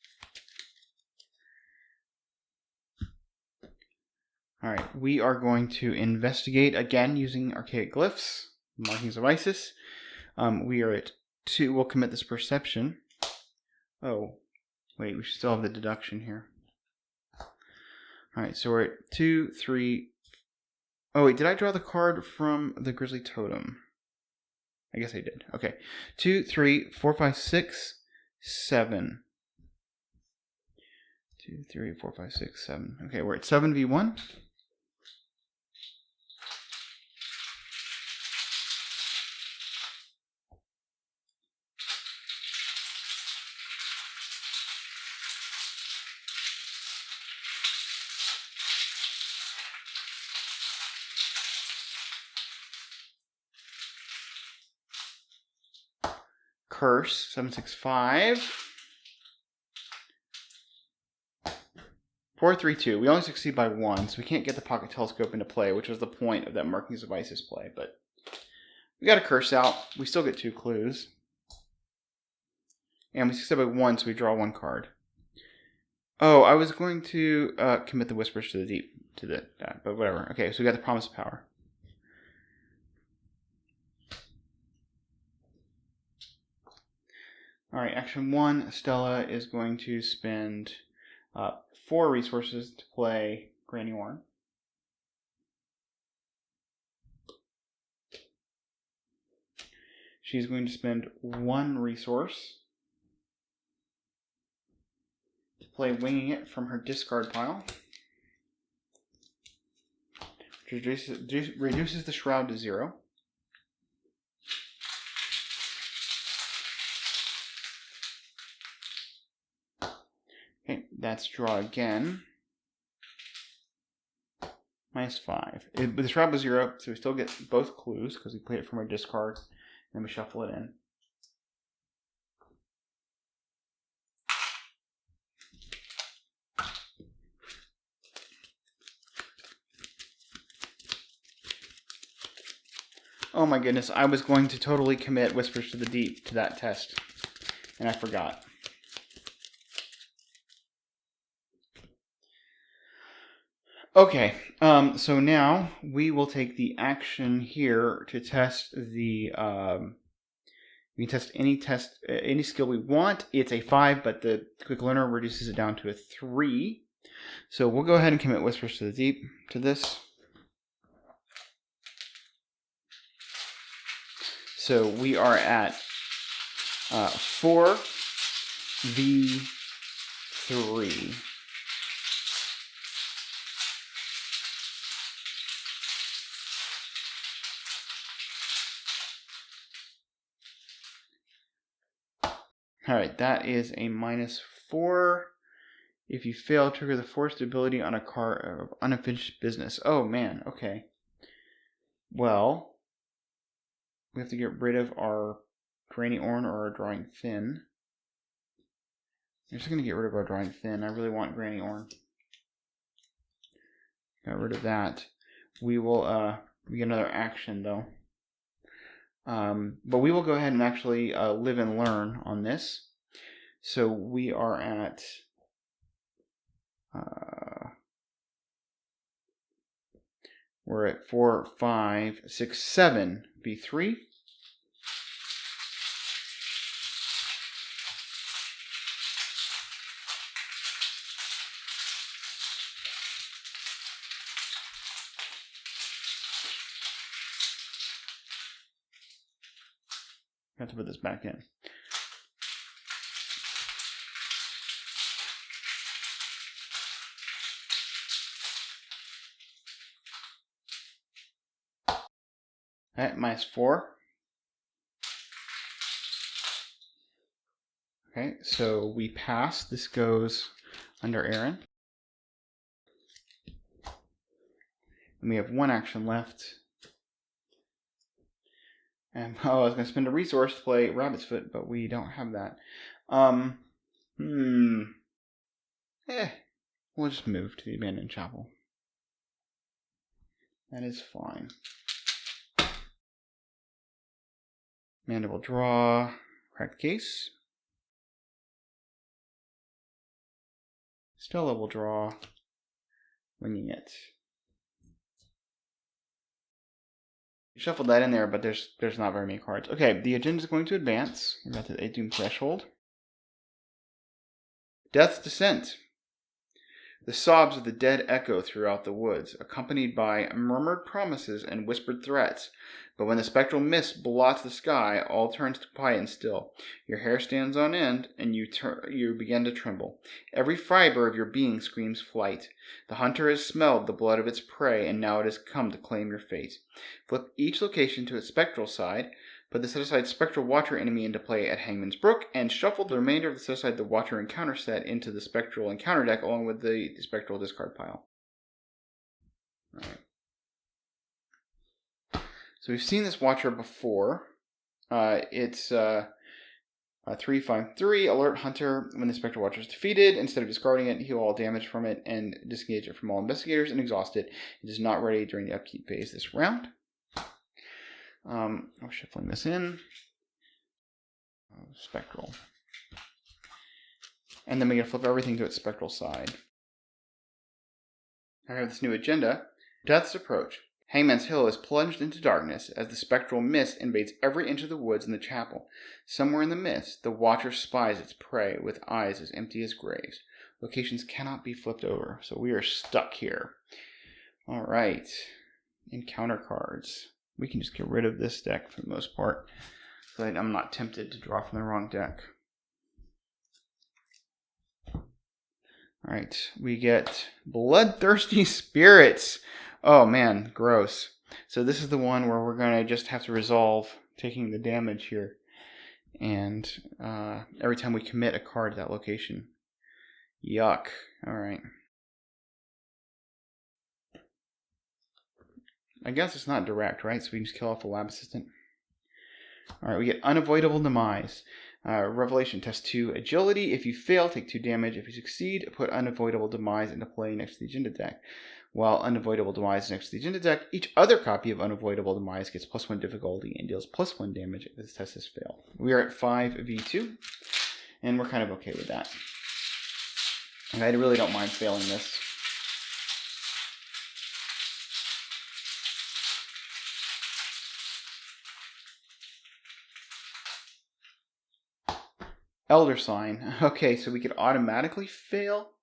Speaker 1: All right, we are going to investigate again using Archaic Glyphs, Markings of Isis. We are at 2. We'll commit this Perception. Oh, wait, we should still have the deduction here. All right, so we're at 2, 3. Oh, wait, did I draw the card from the Grizzly Totem? I guess I did. Okay. 2, 3, 4, 5, 6, 7. 2, 3, 4, 5, 6, 7. Okay, we're at 7v1. Curse, 765. 432. We only succeed by 1, so we can't get the pocket telescope into play, which was the point of that markings of Isis play. But we got a curse out. We still get 2 clues. And we succeed by 1, so we draw 1 card. Oh, I was going to commit the Whispers to the Deep to that, but whatever. Okay, so we got the Promise of Power. All right, action 1. Stella is going to spend 4 resources to play Granny Orn. She's going to spend 1 resource to play Winging It from her discard pile, which reduces the Shroud to 0. Okay, that's draw again. -5. The Shroud was 0, so we still get both clues because we played it from our discard, and then we shuffle it in. Oh my goodness, I was going to totally commit Whispers to the Deep to that test, and I forgot. Okay, so now we will take the action here to test the, we can test any skill we want. It's a 5, but the Quick Learner reduces it down to a 3. So we'll go ahead and commit Whispers to the Deep to this. So we are at 4 v3. All right, that is a -4. If you fail, trigger the forced ability on a card of unfinished business. Oh man, okay. Well, we have to get rid of our Granny Orn or our Drawing Thin. I'm just going to get rid of our Drawing Thin. I really want Granny Orn. Got rid of that. We will we get another action though. But we will go ahead and actually live and learn on this. So we are at we're at 4, 5, 6, 7 v3. I have to put this back in. All right, -4. Okay, so we pass. This goes under Aaron. And we have 1 action left. And I was going to spend a resource to play Rabbit's Foot, but we don't have that. We'll just move to the Abandoned Chapel. That is fine. Amanda will draw, crack the case. Stella will draw, Winging It. Shuffled that in there, but there's not very many cards. Okay, the agenda is going to advance. We're about to a Doom Threshold. Death's Descent. The sobs of the dead echo throughout the woods, accompanied by murmured promises and whispered threats. But when the spectral mist blots the sky, all turns quiet and still. Your hair stands on end, and you begin to tremble. Every fiber of your being screams flight. The hunter has smelled the blood of its prey, and now it has come to claim your fate. Flip each location to its spectral side. Put the set-aside Spectral Watcher enemy into play at Hangman's Brook, and shuffle the remainder of the set-aside the Watcher Encounter set into the Spectral Encounter deck along with the Spectral discard pile. Alright. So we've seen this Watcher before. It's 3/5/3, alert Hunter when the Spectral Watcher is defeated. Instead of discarding it, heal all damage from it and disengage it from all investigators and exhaust it. It is not ready during the upkeep phase this round. I'm shuffling this in. Spectral. And then we're going to flip everything to its spectral side. I have this new agenda. Death's approach. Hangman's Hill is plunged into darkness as the spectral mist invades every inch of the woods and the chapel. Somewhere in the mist, the Watcher spies its prey with eyes as empty as graves. Locations cannot be flipped over, so we are stuck here. All right. Encounter cards. We can just get rid of this deck for the most part, so that I'm not tempted to draw from the wrong deck. All right, we get Bloodthirsty Spirits. Oh man, gross. So this is the one where we're going to just have to resolve taking the damage here. And every time we commit a card to that location. Yuck. All right. I guess it's not direct, right? So we can just kill off the lab assistant. All right, we get Unavoidable Demise. Revelation, test 2 agility. If you fail, take 2 damage. If you succeed, put Unavoidable Demise into play next to the agenda deck. While Unavoidable Demise is next to the agenda deck, each other copy of Unavoidable Demise gets +1 difficulty and deals +1 damage if this test has failed. We are at 5v2, and we're kind of okay with that. And I really don't mind failing this. Elder Sign. Okay, so we could automatically fail.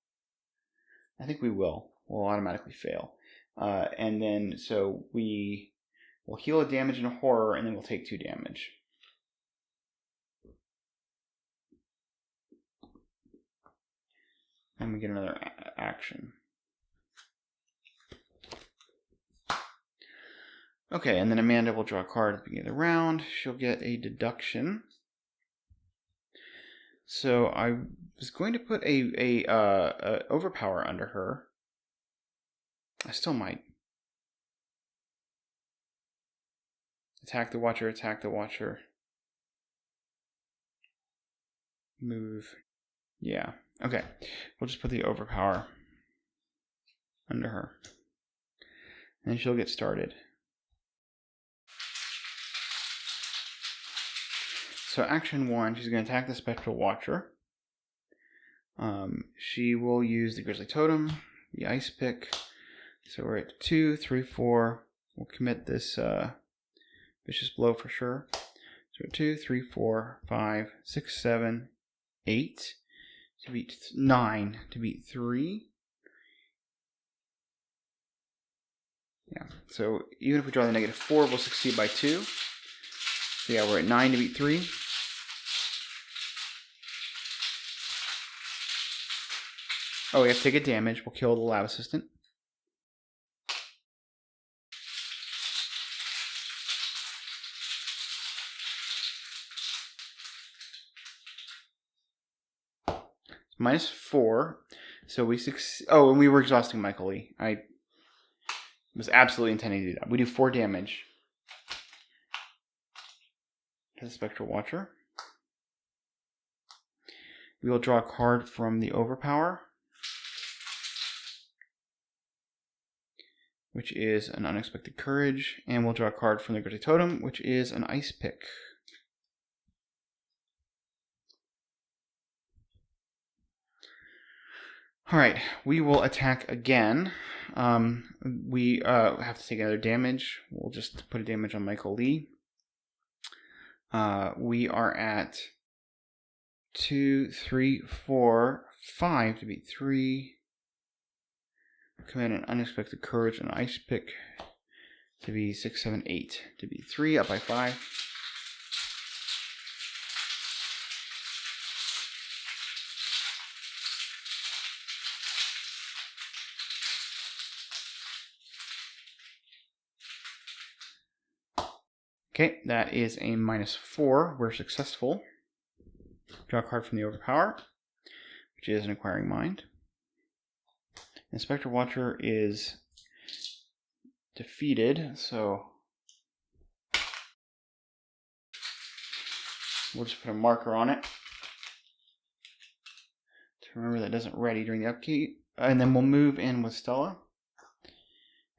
Speaker 1: I think we will. We'll automatically fail. And then, so we will heal a damage and a horror, and then we'll take 2 damage. And we get another action. Okay, and then Amanda will draw a card at the beginning of the round. She'll get a deduction. So I was going to put a overpower under her. I still might. Attack the Watcher, attack the Watcher. Move. Yeah, okay. We'll just put the overpower under her. And she'll get started. So action 1, she's going to attack the Spectral Watcher. She will use the Grizzly Totem, the Ice Pick. So we're at 2, 3, 4. We'll commit this Vicious Blow for sure. So 2, 3, 4, 5, 6, 7, 8 to beat 9 to beat 3. Yeah, so even if we draw the -4, we'll succeed by 2. So yeah, we're at 9 to beat 3. Oh, we have to take a damage. We'll kill the lab assistant. -4. So we succeed. Oh, and we were exhausting Michael Lee. I was absolutely intending to do that. We do 4 damage to the Spectral Watcher. We will draw a card from the Overpower, which is an Unexpected Courage, and we'll draw a card from the Grizzly Totem, which is an Ice Pick. All right, we will attack again. We have to take another damage. We'll just put a damage on Michael Lee. We are at 2, 3, 4, 5 to beat 3. Command an Unexpected Courage and Ice Pick to be 6, 7, 8 to beat 3, up by 5. Okay, that is a -4. We're successful. Draw a card from the Overpower, which is an Inquiring Mind. And Spectral Watcher is defeated, so We'll just put a marker on it to remember that it doesn't ready during the upkeep. And then we'll move in with Stella.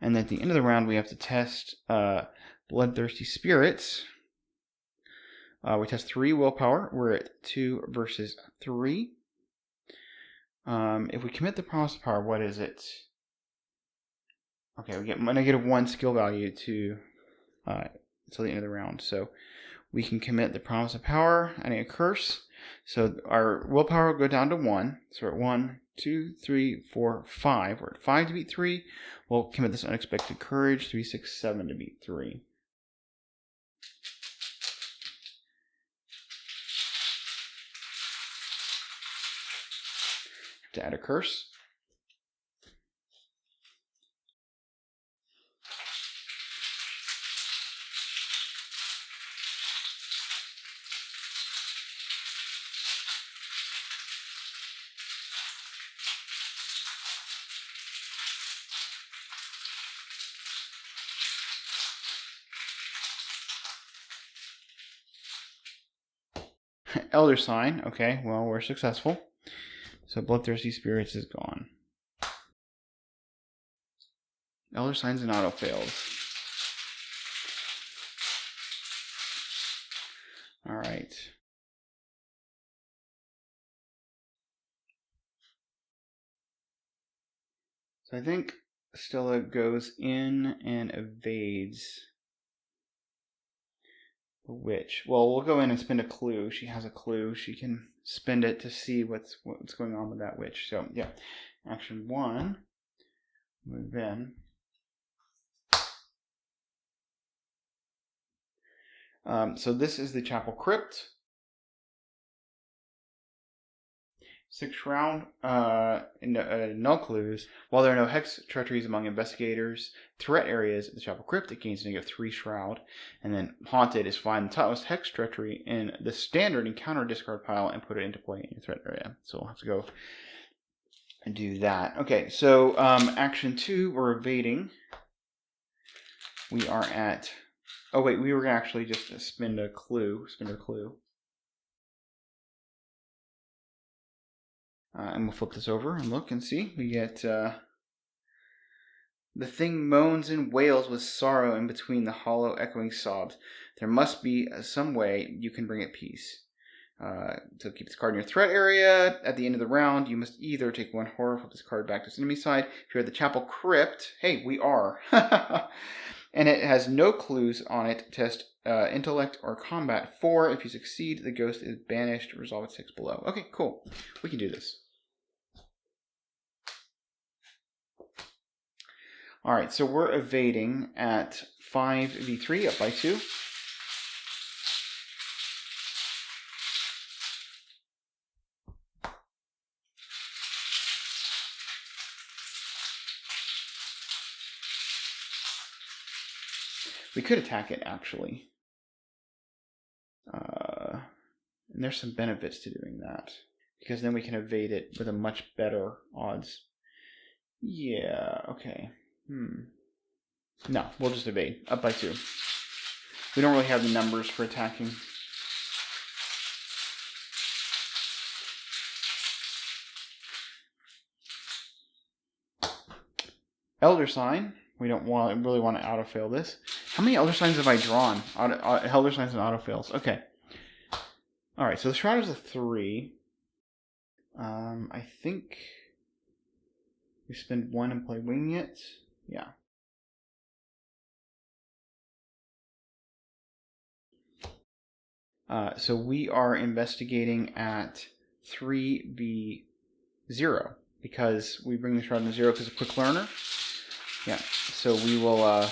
Speaker 1: And then at the end of the round, we have to test Bloodthirsty Spirits. We test 3 willpower. We're at 2 versus 3. If we commit the promise of power, what is it? Okay, we get -1 skill value to until the end of the round. So we can commit the promise of power, adding a curse. So our willpower will go down to 1. So we're at 1, 2, 3, 4, 5. We're at 5 to beat 3. We'll commit this unexpected courage, 3, 6, 7 to beat 3. To add a curse. Elder Sign. Okay, well, we're successful. So Bloodthirsty Spirits is gone. Elder Sign's and auto fails. Alright. So I think Stella goes in and evades the witch. Well, we'll go in and spend a clue. She has a clue. She can spend it to see what's going on with that witch. So yeah, action 1. Move in. So this is the Chapel Crypt. 6th round, no clues. While there are no hex treacheries among investigators, threat areas at the Chapel Crypt, it gains -3 shroud. And then Haunted is find the topmost hex treachery in the standard encounter discard pile and put it into play in your threat area. So we'll have to go and do that. Okay, so action 2, we're evading. We are at... Oh wait, we were going to actually just spend a clue. And we'll flip this over and look and see. We get the thing moans and wails with sorrow in between the hollow echoing sobs. There must be some way you can bring it peace. To keep this card in your threat area, at the end of the round, you must either take 1 horror, flip this card back to its enemy side. If you're at the Chapel Crypt, hey, we are. And it has no clues on it. Test intellect or combat 4. If you succeed, the ghost is banished. Resolve at 6 below. Okay, cool. We can do this. All right, so we're evading at 5v3 up by 2. We could attack it, actually. And there's some benefits to doing that, because then we can evade it with a much better odds. Yeah, okay. No, we'll just evade. Up by 2. We don't really have the numbers for attacking. Elder Sign. We don't really want to auto-fail this. How many Elder Signs have I drawn? Elder Signs and auto-fails. Okay. Alright, so the Shroud is a 3. I think we spend 1 and play Wing It. Yeah. So we are investigating at 3v0 because we bring the Shroud to 0 because of Quick Learner. Yeah, so we will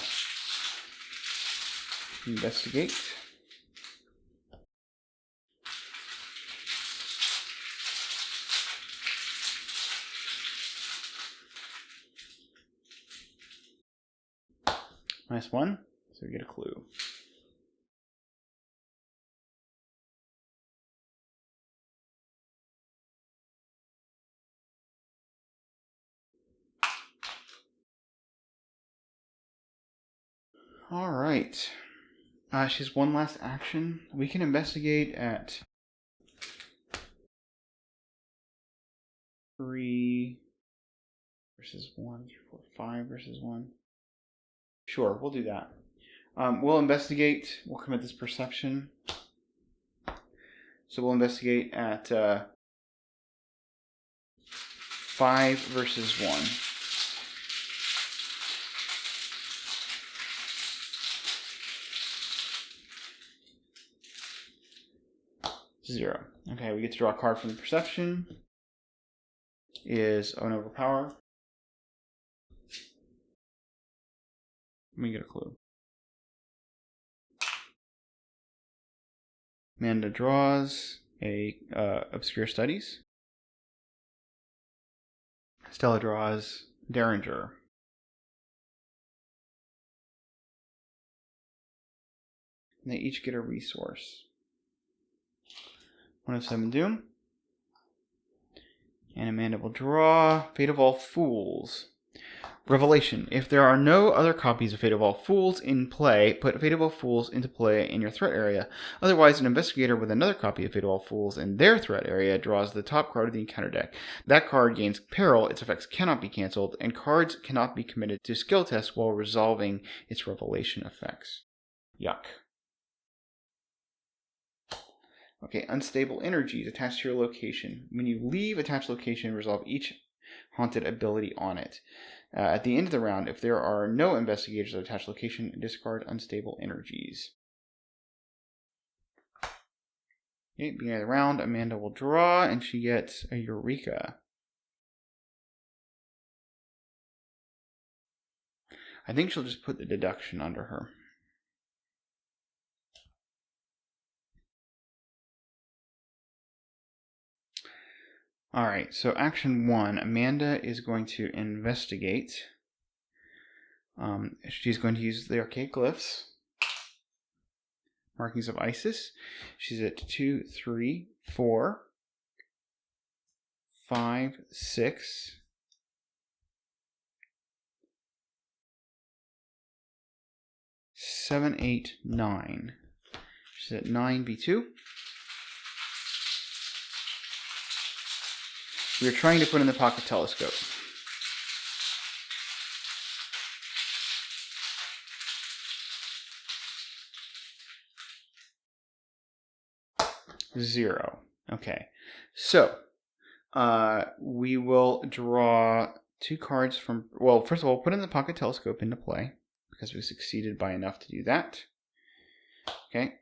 Speaker 1: investigate. -1, so we get a clue. All right. She has one last action. We can investigate at 3 versus 1, 3, 4, 5 versus 1. Sure, we'll do that. We'll investigate. We'll commit this perception. So we'll investigate at 5 versus 1. 0. Okay, we get to draw a card from the perception. Is an overpower. Let me get a clue. Amanda draws a Obscure Studies. Stella draws Derringer. And they each get a resource. 1 of 7 Doom. And Amanda will draw Fate of All Fools. Revelation. If there are no other copies of Fate of All Fools in play, put Fate of All Fools into play in your threat area. Otherwise, an investigator with another copy of Fate of All Fools in their threat area draws the top card of the encounter deck. That card gains peril, its effects cannot be cancelled, and cards cannot be committed to skill tests while resolving its revelation effects. Yuck. Okay, unstable energies attached to your location. When you leave attached location, resolve each haunted ability on it. At the end of the round, if there are no investigators at attached location, discard unstable energies. Okay, beginning of the round, Amanda will draw, and she gets a Eureka. I think she'll just put the deduction under her. Alright, so action 1, Amanda is going to investigate. She's going to use the arcade glyphs. Markings of Isis. She's at 2, 3, 4, 5, 6, 7, 8, 9. She's at 9, B2. We're trying to put in the pocket telescope. Zero. Okay. So, we will draw 2 cards from... Well, first of all, put in the pocket telescope into play, because we succeeded by enough to do that. Okay.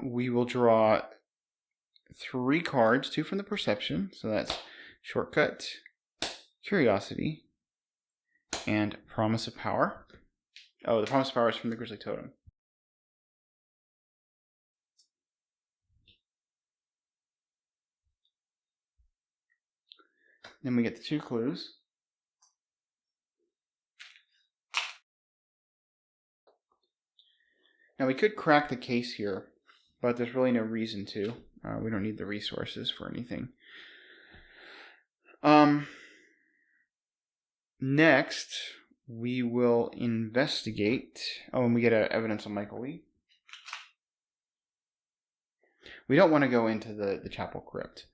Speaker 1: We will draw 3 cards, 2 from the perception, so that's Shortcut, Curiosity, and Promise of Power. Oh, the Promise of Power is from the Grizzly Totem. Then we get the 2 clues. Now we could crack the case here, but there's really no reason to. We don't need the resources for anything. Next, we will investigate. Oh, and we get evidence on Michael Lee. We don't want to go into the chapel crypt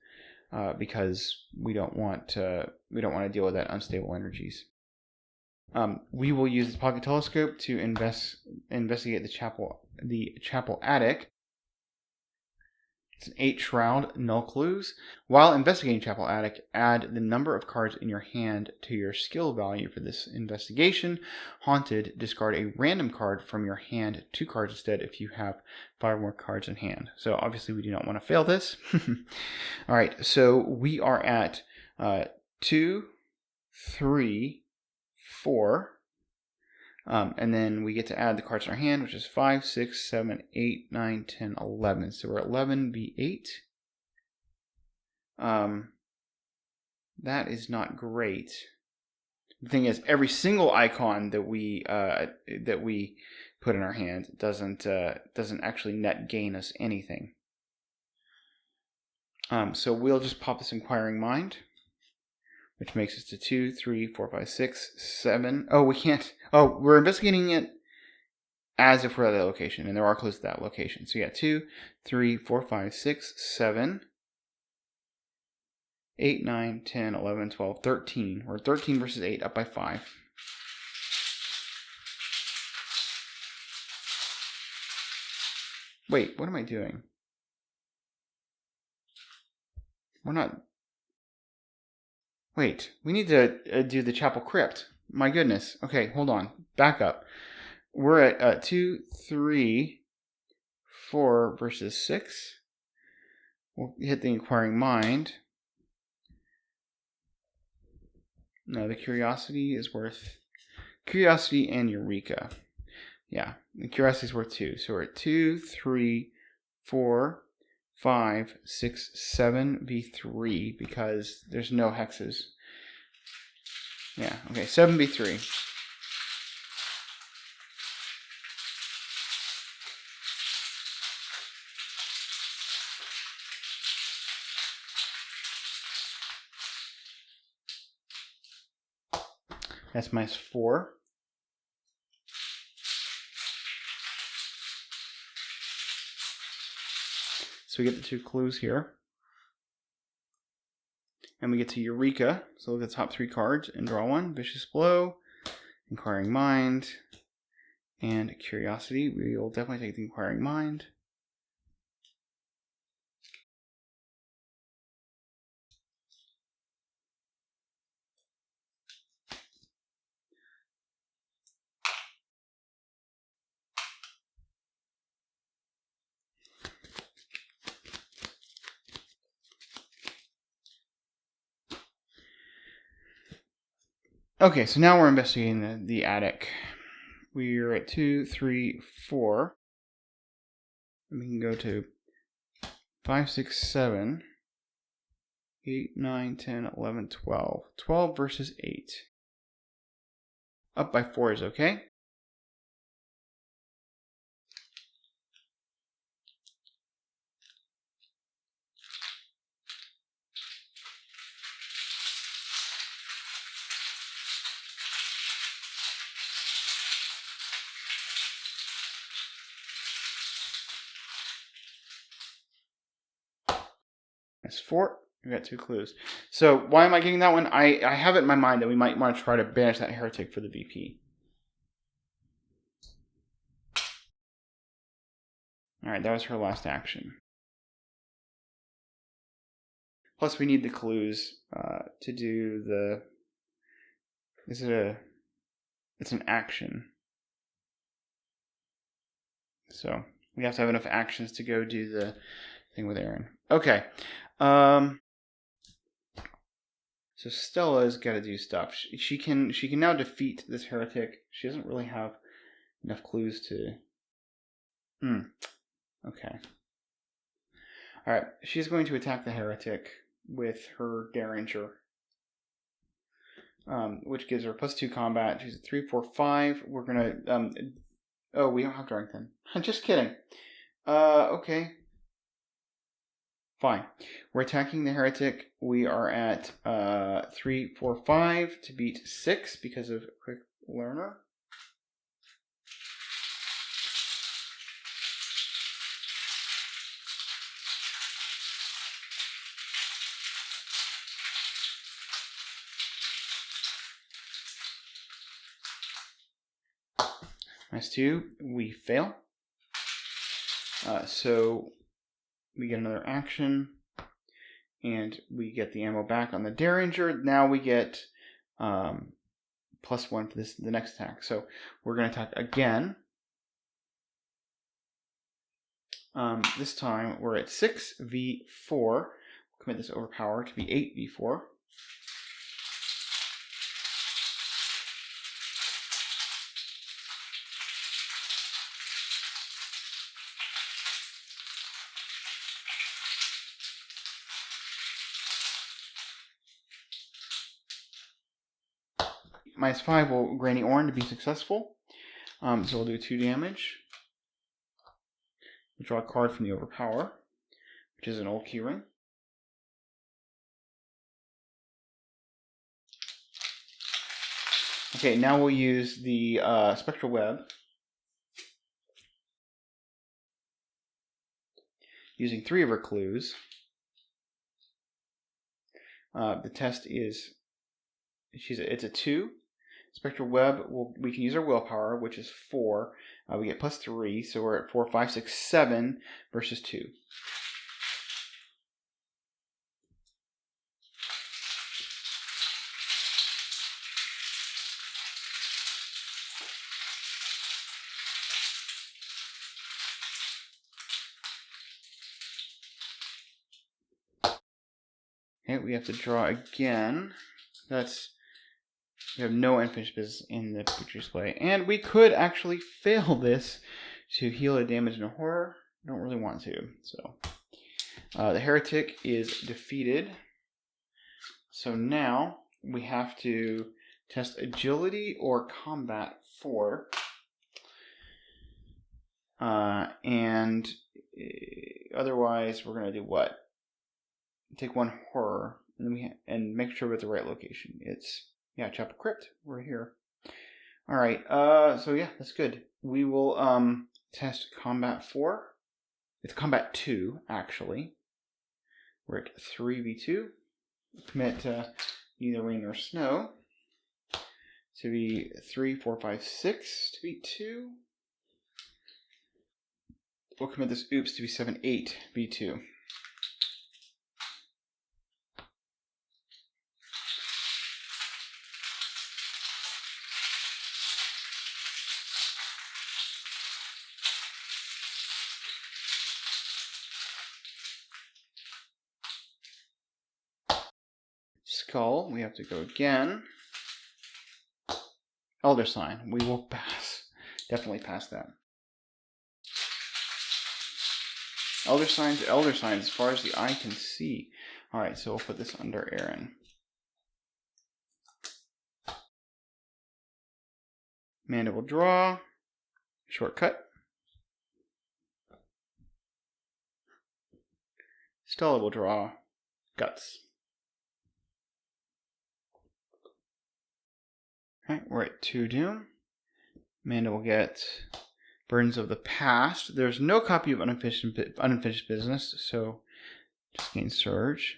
Speaker 1: because we don't want to deal with that unstable energies. We will use the pocket telescope to investigate the chapel attic. It's an 8 shroud, null clues. While investigating chapel attic, add the number of cards in your hand to your skill value for this investigation. Haunted, discard a random card from your hand, 2 cards instead if you have 5 more cards in hand. So obviously we do not want to fail this. All right, so we are at 2, 3, 4. And then we get to add the cards in our hand, which is 5, 6, 7, 8, 9, 10, 11. So we're at 11, B8. That is not great. The thing is, every single icon that we put in our hand doesn't actually net gain us anything. So we'll just pop this Inquiring Mind, which makes us to 2, 3, 4, 5, 6, 7. Oh, we can't. Oh, we're investigating it as if we're at that location, and there are clues to that location. So yeah, 2, 3, 4, 5, 6, 7, 8, 9, 10, 11, 12, 13. We're 13 versus 8, up by 5. Wait, what am I doing? We're not... Wait, we need to do the chapel crypt. My goodness. Okay, hold on. Back up. We're at 2, 3, 4 versus 6. We'll hit the inquiring mind. No, the curiosity is worth... Curiosity and Eureka. Yeah, the curiosity is worth 2. So we're at 2, 3, 4, 5, 6, 7 v3 because there's no hexes. Yeah, okay, 7 v3. That's minus 4. So we get the 2 clues here. And we get to Eureka. So look at the top 3 cards and draw one. Vicious Blow, Inquiring Mind, and Curiosity. We will definitely take the Inquiring Mind. Okay, so now we're investigating the attic. We're at 2, 3, 4. And we can go to 5, 6, 7, 8, 9, 10, 11, 12. 12 versus 8. Up by 4 is okay. That's 4. We got 2 clues. So why am I getting that one? I have it in my mind that we might want to try to banish that heretic for the VP. Alright, that was her last action. Plus we need the clues to do the... Is it a... It's an action. So we have to have enough actions to go do the thing with Aaron. Okay. So Stella's got to do stuff. She can now defeat this heretic. She doesn't really have enough clues to... Okay. Alright, she's going to attack the heretic with her Derringer. Which gives her +2 combat. She's at 3, 4, 5. We're gonna... oh, we don't have Darrington. I'm just kidding. Okay. Fine. We're attacking the heretic. We are at 3, 4, 5 to beat 6 because of Quick Learner. -2, we fail. So we get another action, and we get the ammo back on the Derringer. Now we get +1 for the next attack. So we're going to attack again. This time we're at 6v4. We'll commit this overpower to be 8v4. -5 will Granny Orin to be successful. So we'll do 2 damage. We'll draw a card from the Overpower, which is an old keyring. Okay, now we'll use the Spectral Web using 3 of her clues. The test is it's a 2. Spectral web, we can use our willpower, which is 4. We get plus 3, so we're at 4, 5, 6, 7 versus 2. Okay, we have to draw again. We have no unfinished business in the picture display. And we could actually fail this to heal a damage and a horror. I don't really want to. So the heretic is defeated. So now we have to test agility or combat 4. And otherwise we're going to do what? Take 1 horror and make sure we're at the right location. It's Chapel Crypt. We're here. All right. So yeah, that's good. We will test combat 4. It's combat 2 actually. We're at 3v2. Commit neither rain nor snow to be 3, 4, 5, 6 to be 2. We'll commit this oops to be 7, 8 v2. Skull, we have to go again. Elder Sign, we will pass. Definitely pass that. Elder Sign to Elder Sign as far as the eye can see. Alright, so we'll put this under Aaron. Amanda will draw. Shortcut. Stella will draw. Guts. Alright, we're at 2 doom. Amanda will get Burdens of the Past. There's no copy of Unfinished Business, so just gain Surge.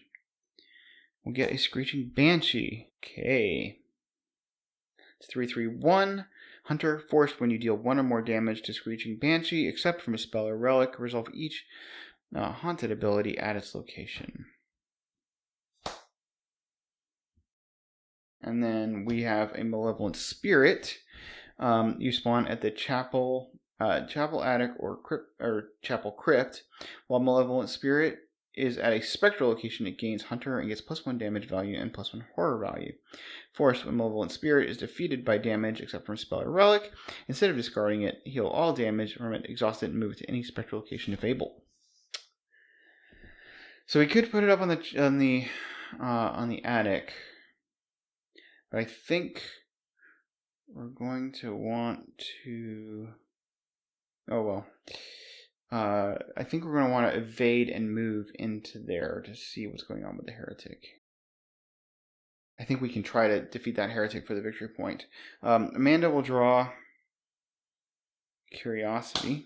Speaker 1: We'll get a Screeching Banshee. Okay. It's 3/3/1. Hunter, forced when you deal 1 or more damage to Screeching Banshee, except from a spell or relic. Resolve each haunted ability at its location. And then we have a Malevolent Spirit. You spawn at the chapel attic or chapel crypt. While Malevolent Spirit is at a spectral location, it gains Hunter and gets +1 damage value and +1 horror value. Forced when Malevolent Spirit is defeated by damage except from spell or relic, instead of discarding it, heal all damage from it, exhaust it, and move it to any spectral location if able. So we could put it up on the attic, but I think we're going to want to. Oh well. I think we're going to want to evade and move into there to see what's going on with the heretic. I think we can try to defeat that heretic for the victory point. Amanda will draw Curiosity.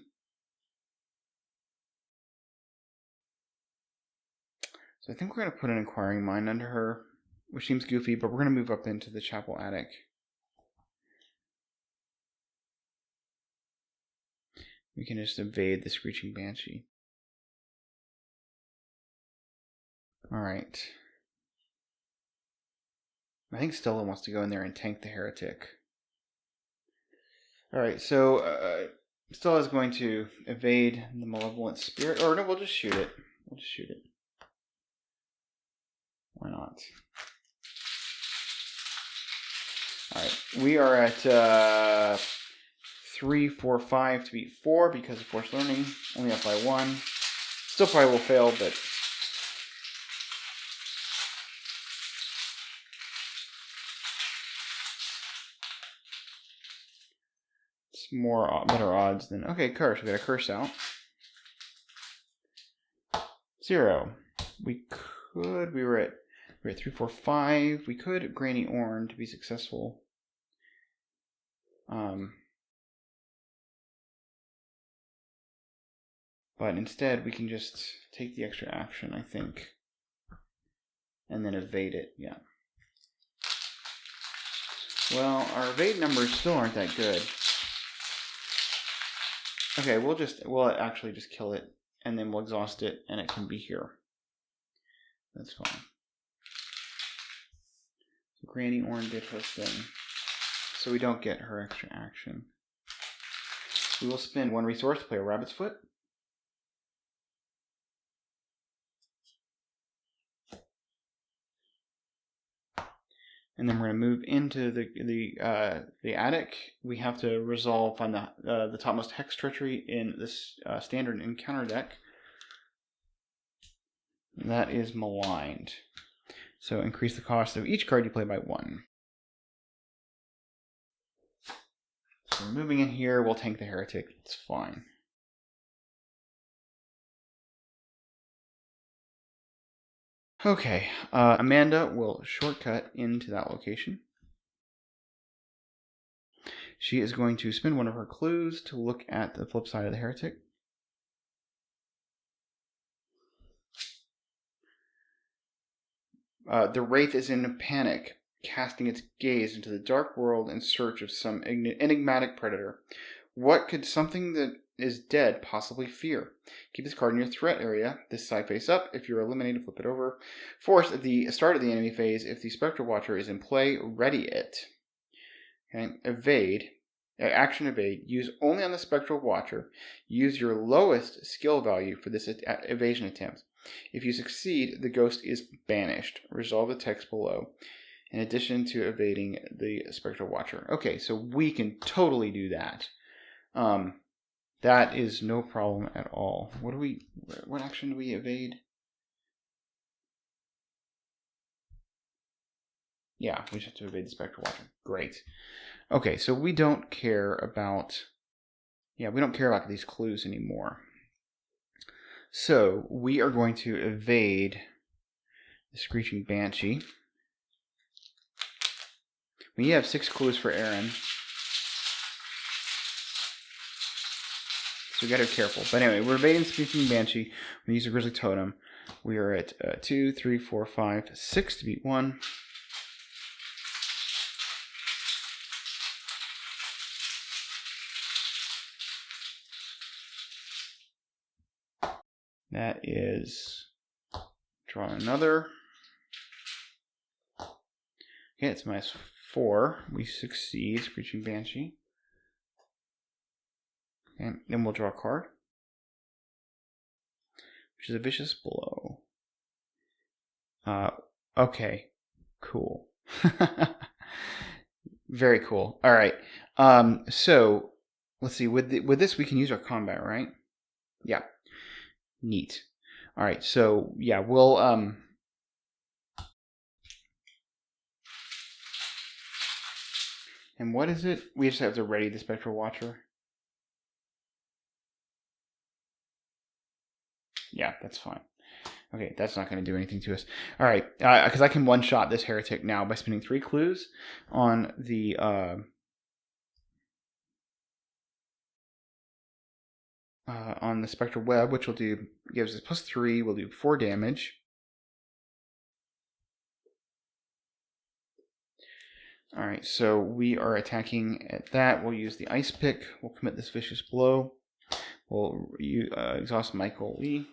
Speaker 1: So I think we're going to put an Inquiring Mind under her, which seems goofy, but we're going to move up into the chapel attic. We can just evade the Screeching Banshee. Alright. I think Stella wants to go in there and tank the heretic. Alright, so Stella's going to evade the Malevolent Spirit. Or no, we'll just shoot it. Why not? Alright, we are at 3, 4, 5 to beat 4 because of Forced Learning. Only up by 1. Still probably will fail, but it's better odds than. Okay, curse. We got a curse out. 0. We were at 3, 4, 5. We could Granny Orn to be successful. But instead, we can just take the extra action, I think, and then evade it. Yeah. Well, our evade numbers still aren't that good. Okay, we'll actually just kill it, and then we'll exhaust it, and it can be here. That's fine. So Granny Orn did her thing, so we don't get her extra action. We will spend 1 resource to play a Rabbit's Foot. And then we're going to move into the attic. We have to resolve on the topmost hex treachery in this standard encounter deck. That is maligned. So increase the cost of each card you play by 1. So we're moving in here. We'll tank the heretic. It's fine. Okay, Amanda will shortcut into that location. She is going to spend 1 of her clues to look at the flip side of the heretic. The Wraith is in a panic, casting its gaze into the dark world in search of some enigmatic predator. What could something that is dead possibly fear? Keep this card in your threat area. This side face up. If you're eliminated, flip it over. Force at the start of the enemy phase. If the Spectral Watcher is in play, ready it. Okay. Evade. Action evade. Use only on the Spectral Watcher. Use your lowest skill value for this evasion attempt. If you succeed, the ghost is banished. Resolve the text below. In addition to evading the Spectral Watcher. Okay, so we can totally do that. That is no problem at all. What action do we evade? Yeah, we just have to evade the Spectral Watcher. Great. Okay, so we don't care about these clues anymore. So we are going to evade the Screeching Banshee. We have 6 clues for Aaron. So we got to be careful. But anyway, we're evading Screeching Banshee. We use a Grizzly Totem. We are at 2, 3, 4, 5, 6 to beat 1. That is draw another. Okay, it's -4. We succeed, Screeching Banshee. And then we'll draw a card, which is a Vicious Blow. Okay, cool. Very cool. All right. So let's see. With this, we can use our combat, right? Yeah. Neat. All right. So yeah, we'll And what is it? We just have to ready the Spectral Watcher. Yeah, that's fine. Okay, that's not going to do anything to us. All right, because I can one-shot this heretic now by spending 3 clues on the Spectral Web, which gives us +3. We'll do 4 damage. All right, so we are attacking at that. We'll use the Ice Pick. We'll commit this Vicious Blow. We'll exhaust Michael Lee.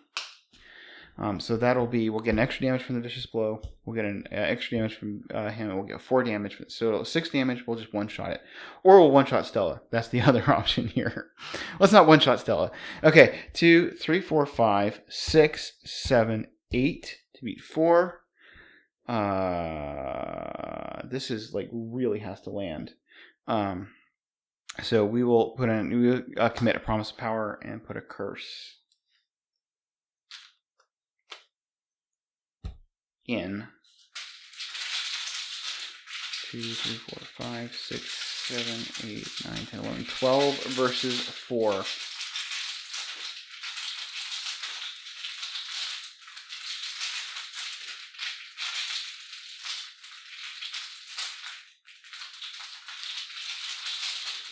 Speaker 1: So that'll be, we'll get an extra damage from the Vicious Blow. We'll get an extra damage from him, and we'll get 4 damage. So 6 damage, we'll just one-shot it. Or we'll one-shot Stella. That's the other option here. Let's not one-shot Stella. Okay, 2, 3, 4, 5, 6, 7, 8 to beat 4. This is like really has to land. So we will commit a Promise of Power and put a Curse in 2, 3, 4, 5, 6, 7, 8, 9, 10, 11, 12 versus 4.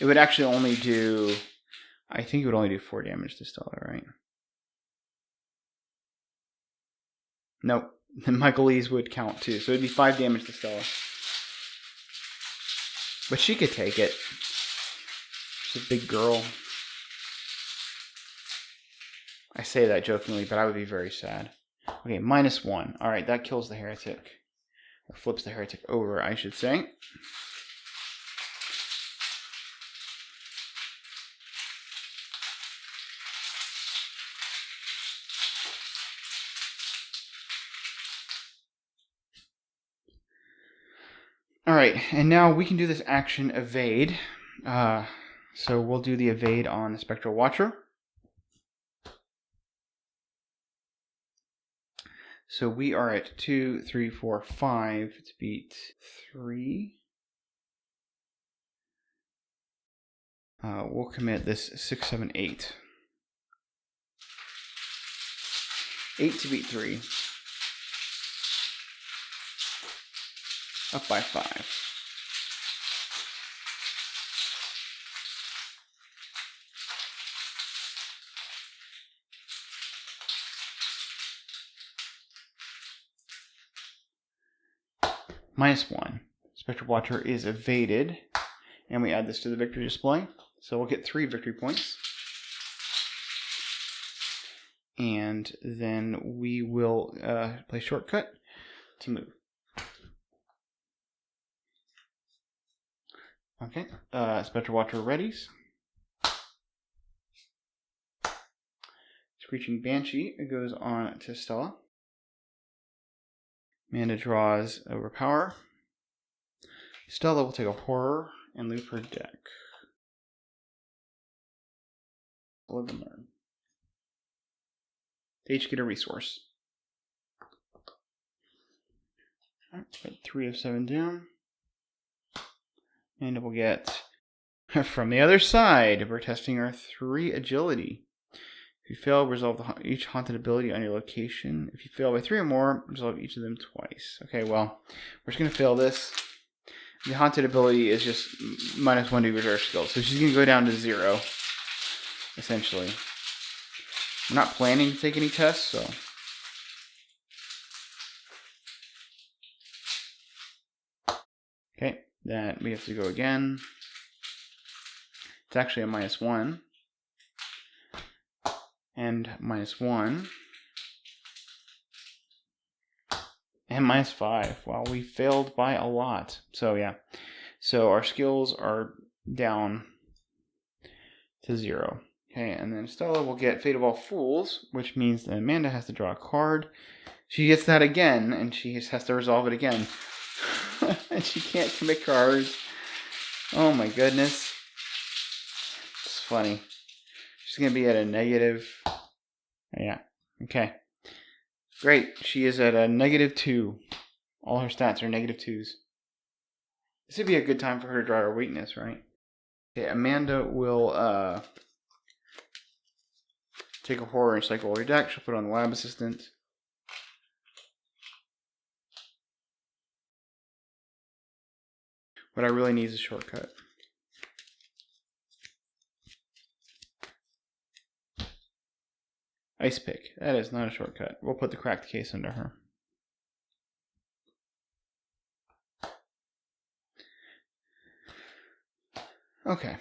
Speaker 1: It would actually only do, I think it would only do 4 damage to Stella, right? Nope. Michael Lee's would count too. So it'd be 5 damage to Stella. But she could take it. She's a big girl. I say that jokingly, but I would be very sad. Okay, -1. Alright, that kills the heretic. Or flips the heretic over, I should say. Alright, and now we can do this action evade. So we'll do the evade on the Spectral Watcher. So we are at 2, 3, 4, 5 to beat 3. We'll commit this 6, 7, 8. 8 to beat 3. Up by 5. -1. Spectral Watcher is evaded. And we add this to the victory display. So we'll get 3 victory points. And then we will play shortcut to move. Okay, Spectral Watcher readies. Screeching Banshee goes on to Stella. Amanda draws Overpower. Stella will take a Horror and loop her deck. Live and learn. They each get a resource. Alright, put 3 of 7 down. And we'll get, from the other side, we're testing our 3 agility. If you fail, resolve each haunted ability on your location. If you fail by 3 or more, resolve each of them twice. Okay, well, we're just going to fail this. The haunted ability is just -1 to reserve skill. So she's going to go down to 0, essentially. I'm not planning to take any tests, so. Okay, that we have to go again. It's actually a -1. And -1. And -5. Wow, we failed by a lot. So yeah. So our skills are down to 0. Okay, and then Stella will get Fate of All Fools, which means that Amanda has to draw a card. She gets that again, and she has to resolve it again. And she can't commit cards. Oh my goodness. It's funny. She's going to be at a negative. Yeah, okay. Great. She is at a -2. All her stats are -2s. This would be a good time for her to draw her weakness, right? Okay, Amanda will take a Horror and cycle all your deck. She'll put it on the Lab Assistant. What I really need is a shortcut. Ice Pick. That is not a shortcut. We'll put the Cracked Case under her. Okay.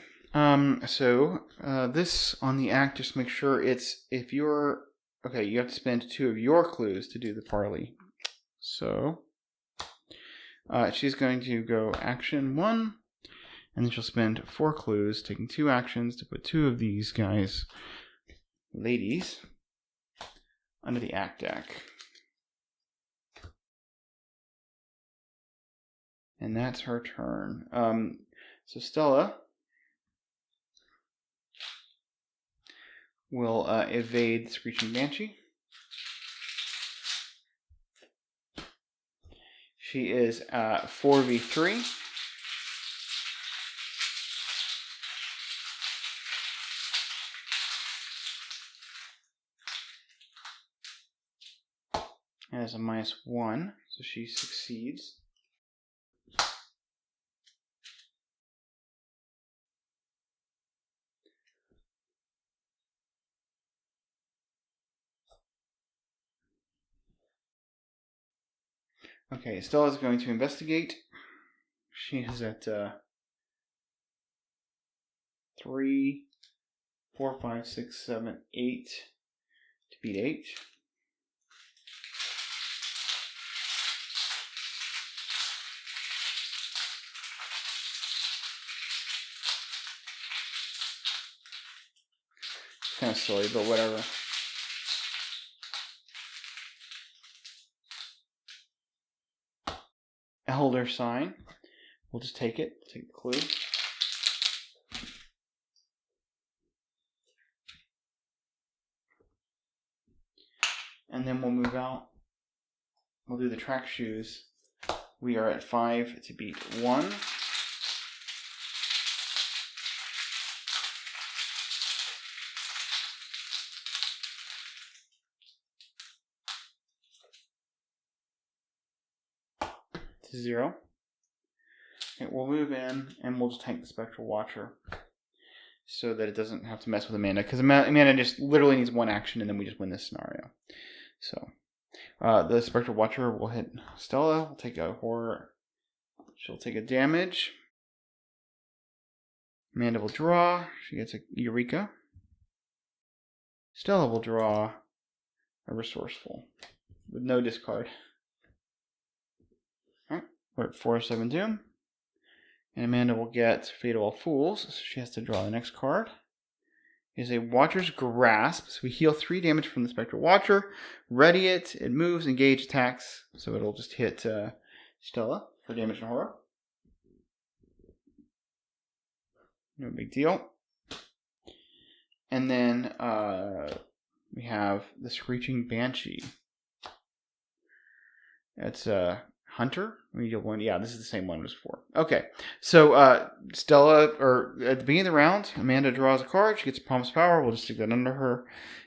Speaker 1: So this on the act, just make sure it's, if you're, okay, you have to spend 2 of your clues to do the parley. So she's going to go action 1, and then she'll spend 4 clues, taking 2 actions to put 2 of these guys, ladies, under the act deck. And that's her turn. So Stella will evade the Screeching Banshee. She is 4v3. And has a -1, so she succeeds. Okay, Stella's going to investigate. She is at 3, 4, 5, 6, 7, 8 to beat 8. Kind of silly, but whatever. Elder sign. We'll just take it. Take the clue. And then we'll move out. We'll do the track shoes. We are at 5 to beat 1. To 0. Okay, we'll move in and we'll just tank the Spectral Watcher so that it doesn't have to mess with Amanda, because Amanda just literally needs one action and then we just win this scenario. So the Spectral Watcher will hit Stella. We'll take a horror. She'll take a damage. Amanda will draw. She gets a Eureka. Stella will draw a Resourceful with no discard. Alright, we're at 4-7 Doom. And Amanda will get Fate of All Fools, so she has to draw the next card. It is a Watcher's Grasp, so we heal 3 damage from the Spectral Watcher. Ready it, it moves, engage, attacks, so it'll just hit Stella for damage and horror. No big deal. And then we have the Screeching Banshee. It's Hunter. We get one. Yeah, this is the same one as before. Okay, so Stella, or at the beginning of the round, Amanda draws a card. She gets a Promise Power. We'll just stick that under her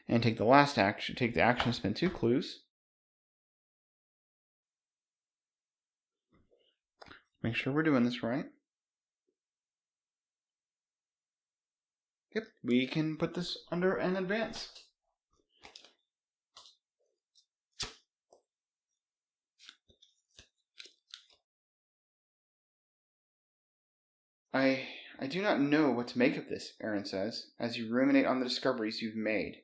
Speaker 1: and take the last action. Take the action, spend 2 clues. Make sure we're doing this right. Yep, we can put this under and advance. I do not know what to make of this, Aaron says, as you ruminate on the discoveries you've made.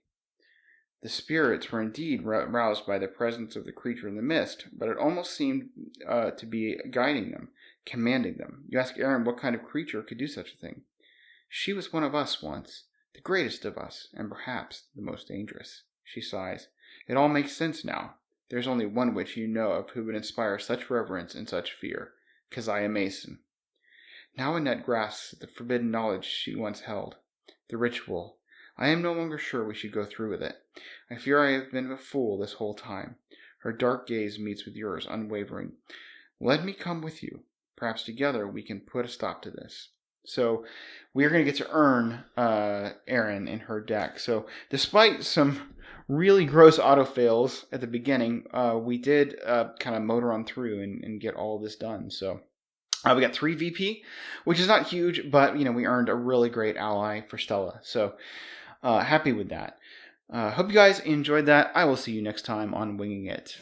Speaker 1: The spirits were indeed roused by the presence of the creature in the mist, but it almost seemed to be guiding them, commanding them. You ask Aaron what kind of creature could do such a thing. She was one of us once, the greatest of us, and perhaps the most dangerous. She sighs. It all makes sense now. There's only one witch you know of who would inspire such reverence and such fear, Keziah Mason. Now Annette grasps the forbidden knowledge she once held. The ritual. I am no longer sure we should go through with it. I fear I have been a fool this whole time. Her dark gaze meets with yours, unwavering. Let me come with you. Perhaps together we can put a stop to this. So we are going to get to earn Aaron in her deck. So despite some really gross auto fails at the beginning, we did kind of motor on through and get all of this done. So we got 3 VP, which is not huge, but we earned a really great ally for Stella. So happy with that. Hope you guys enjoyed that. I will see you next time on Winging It.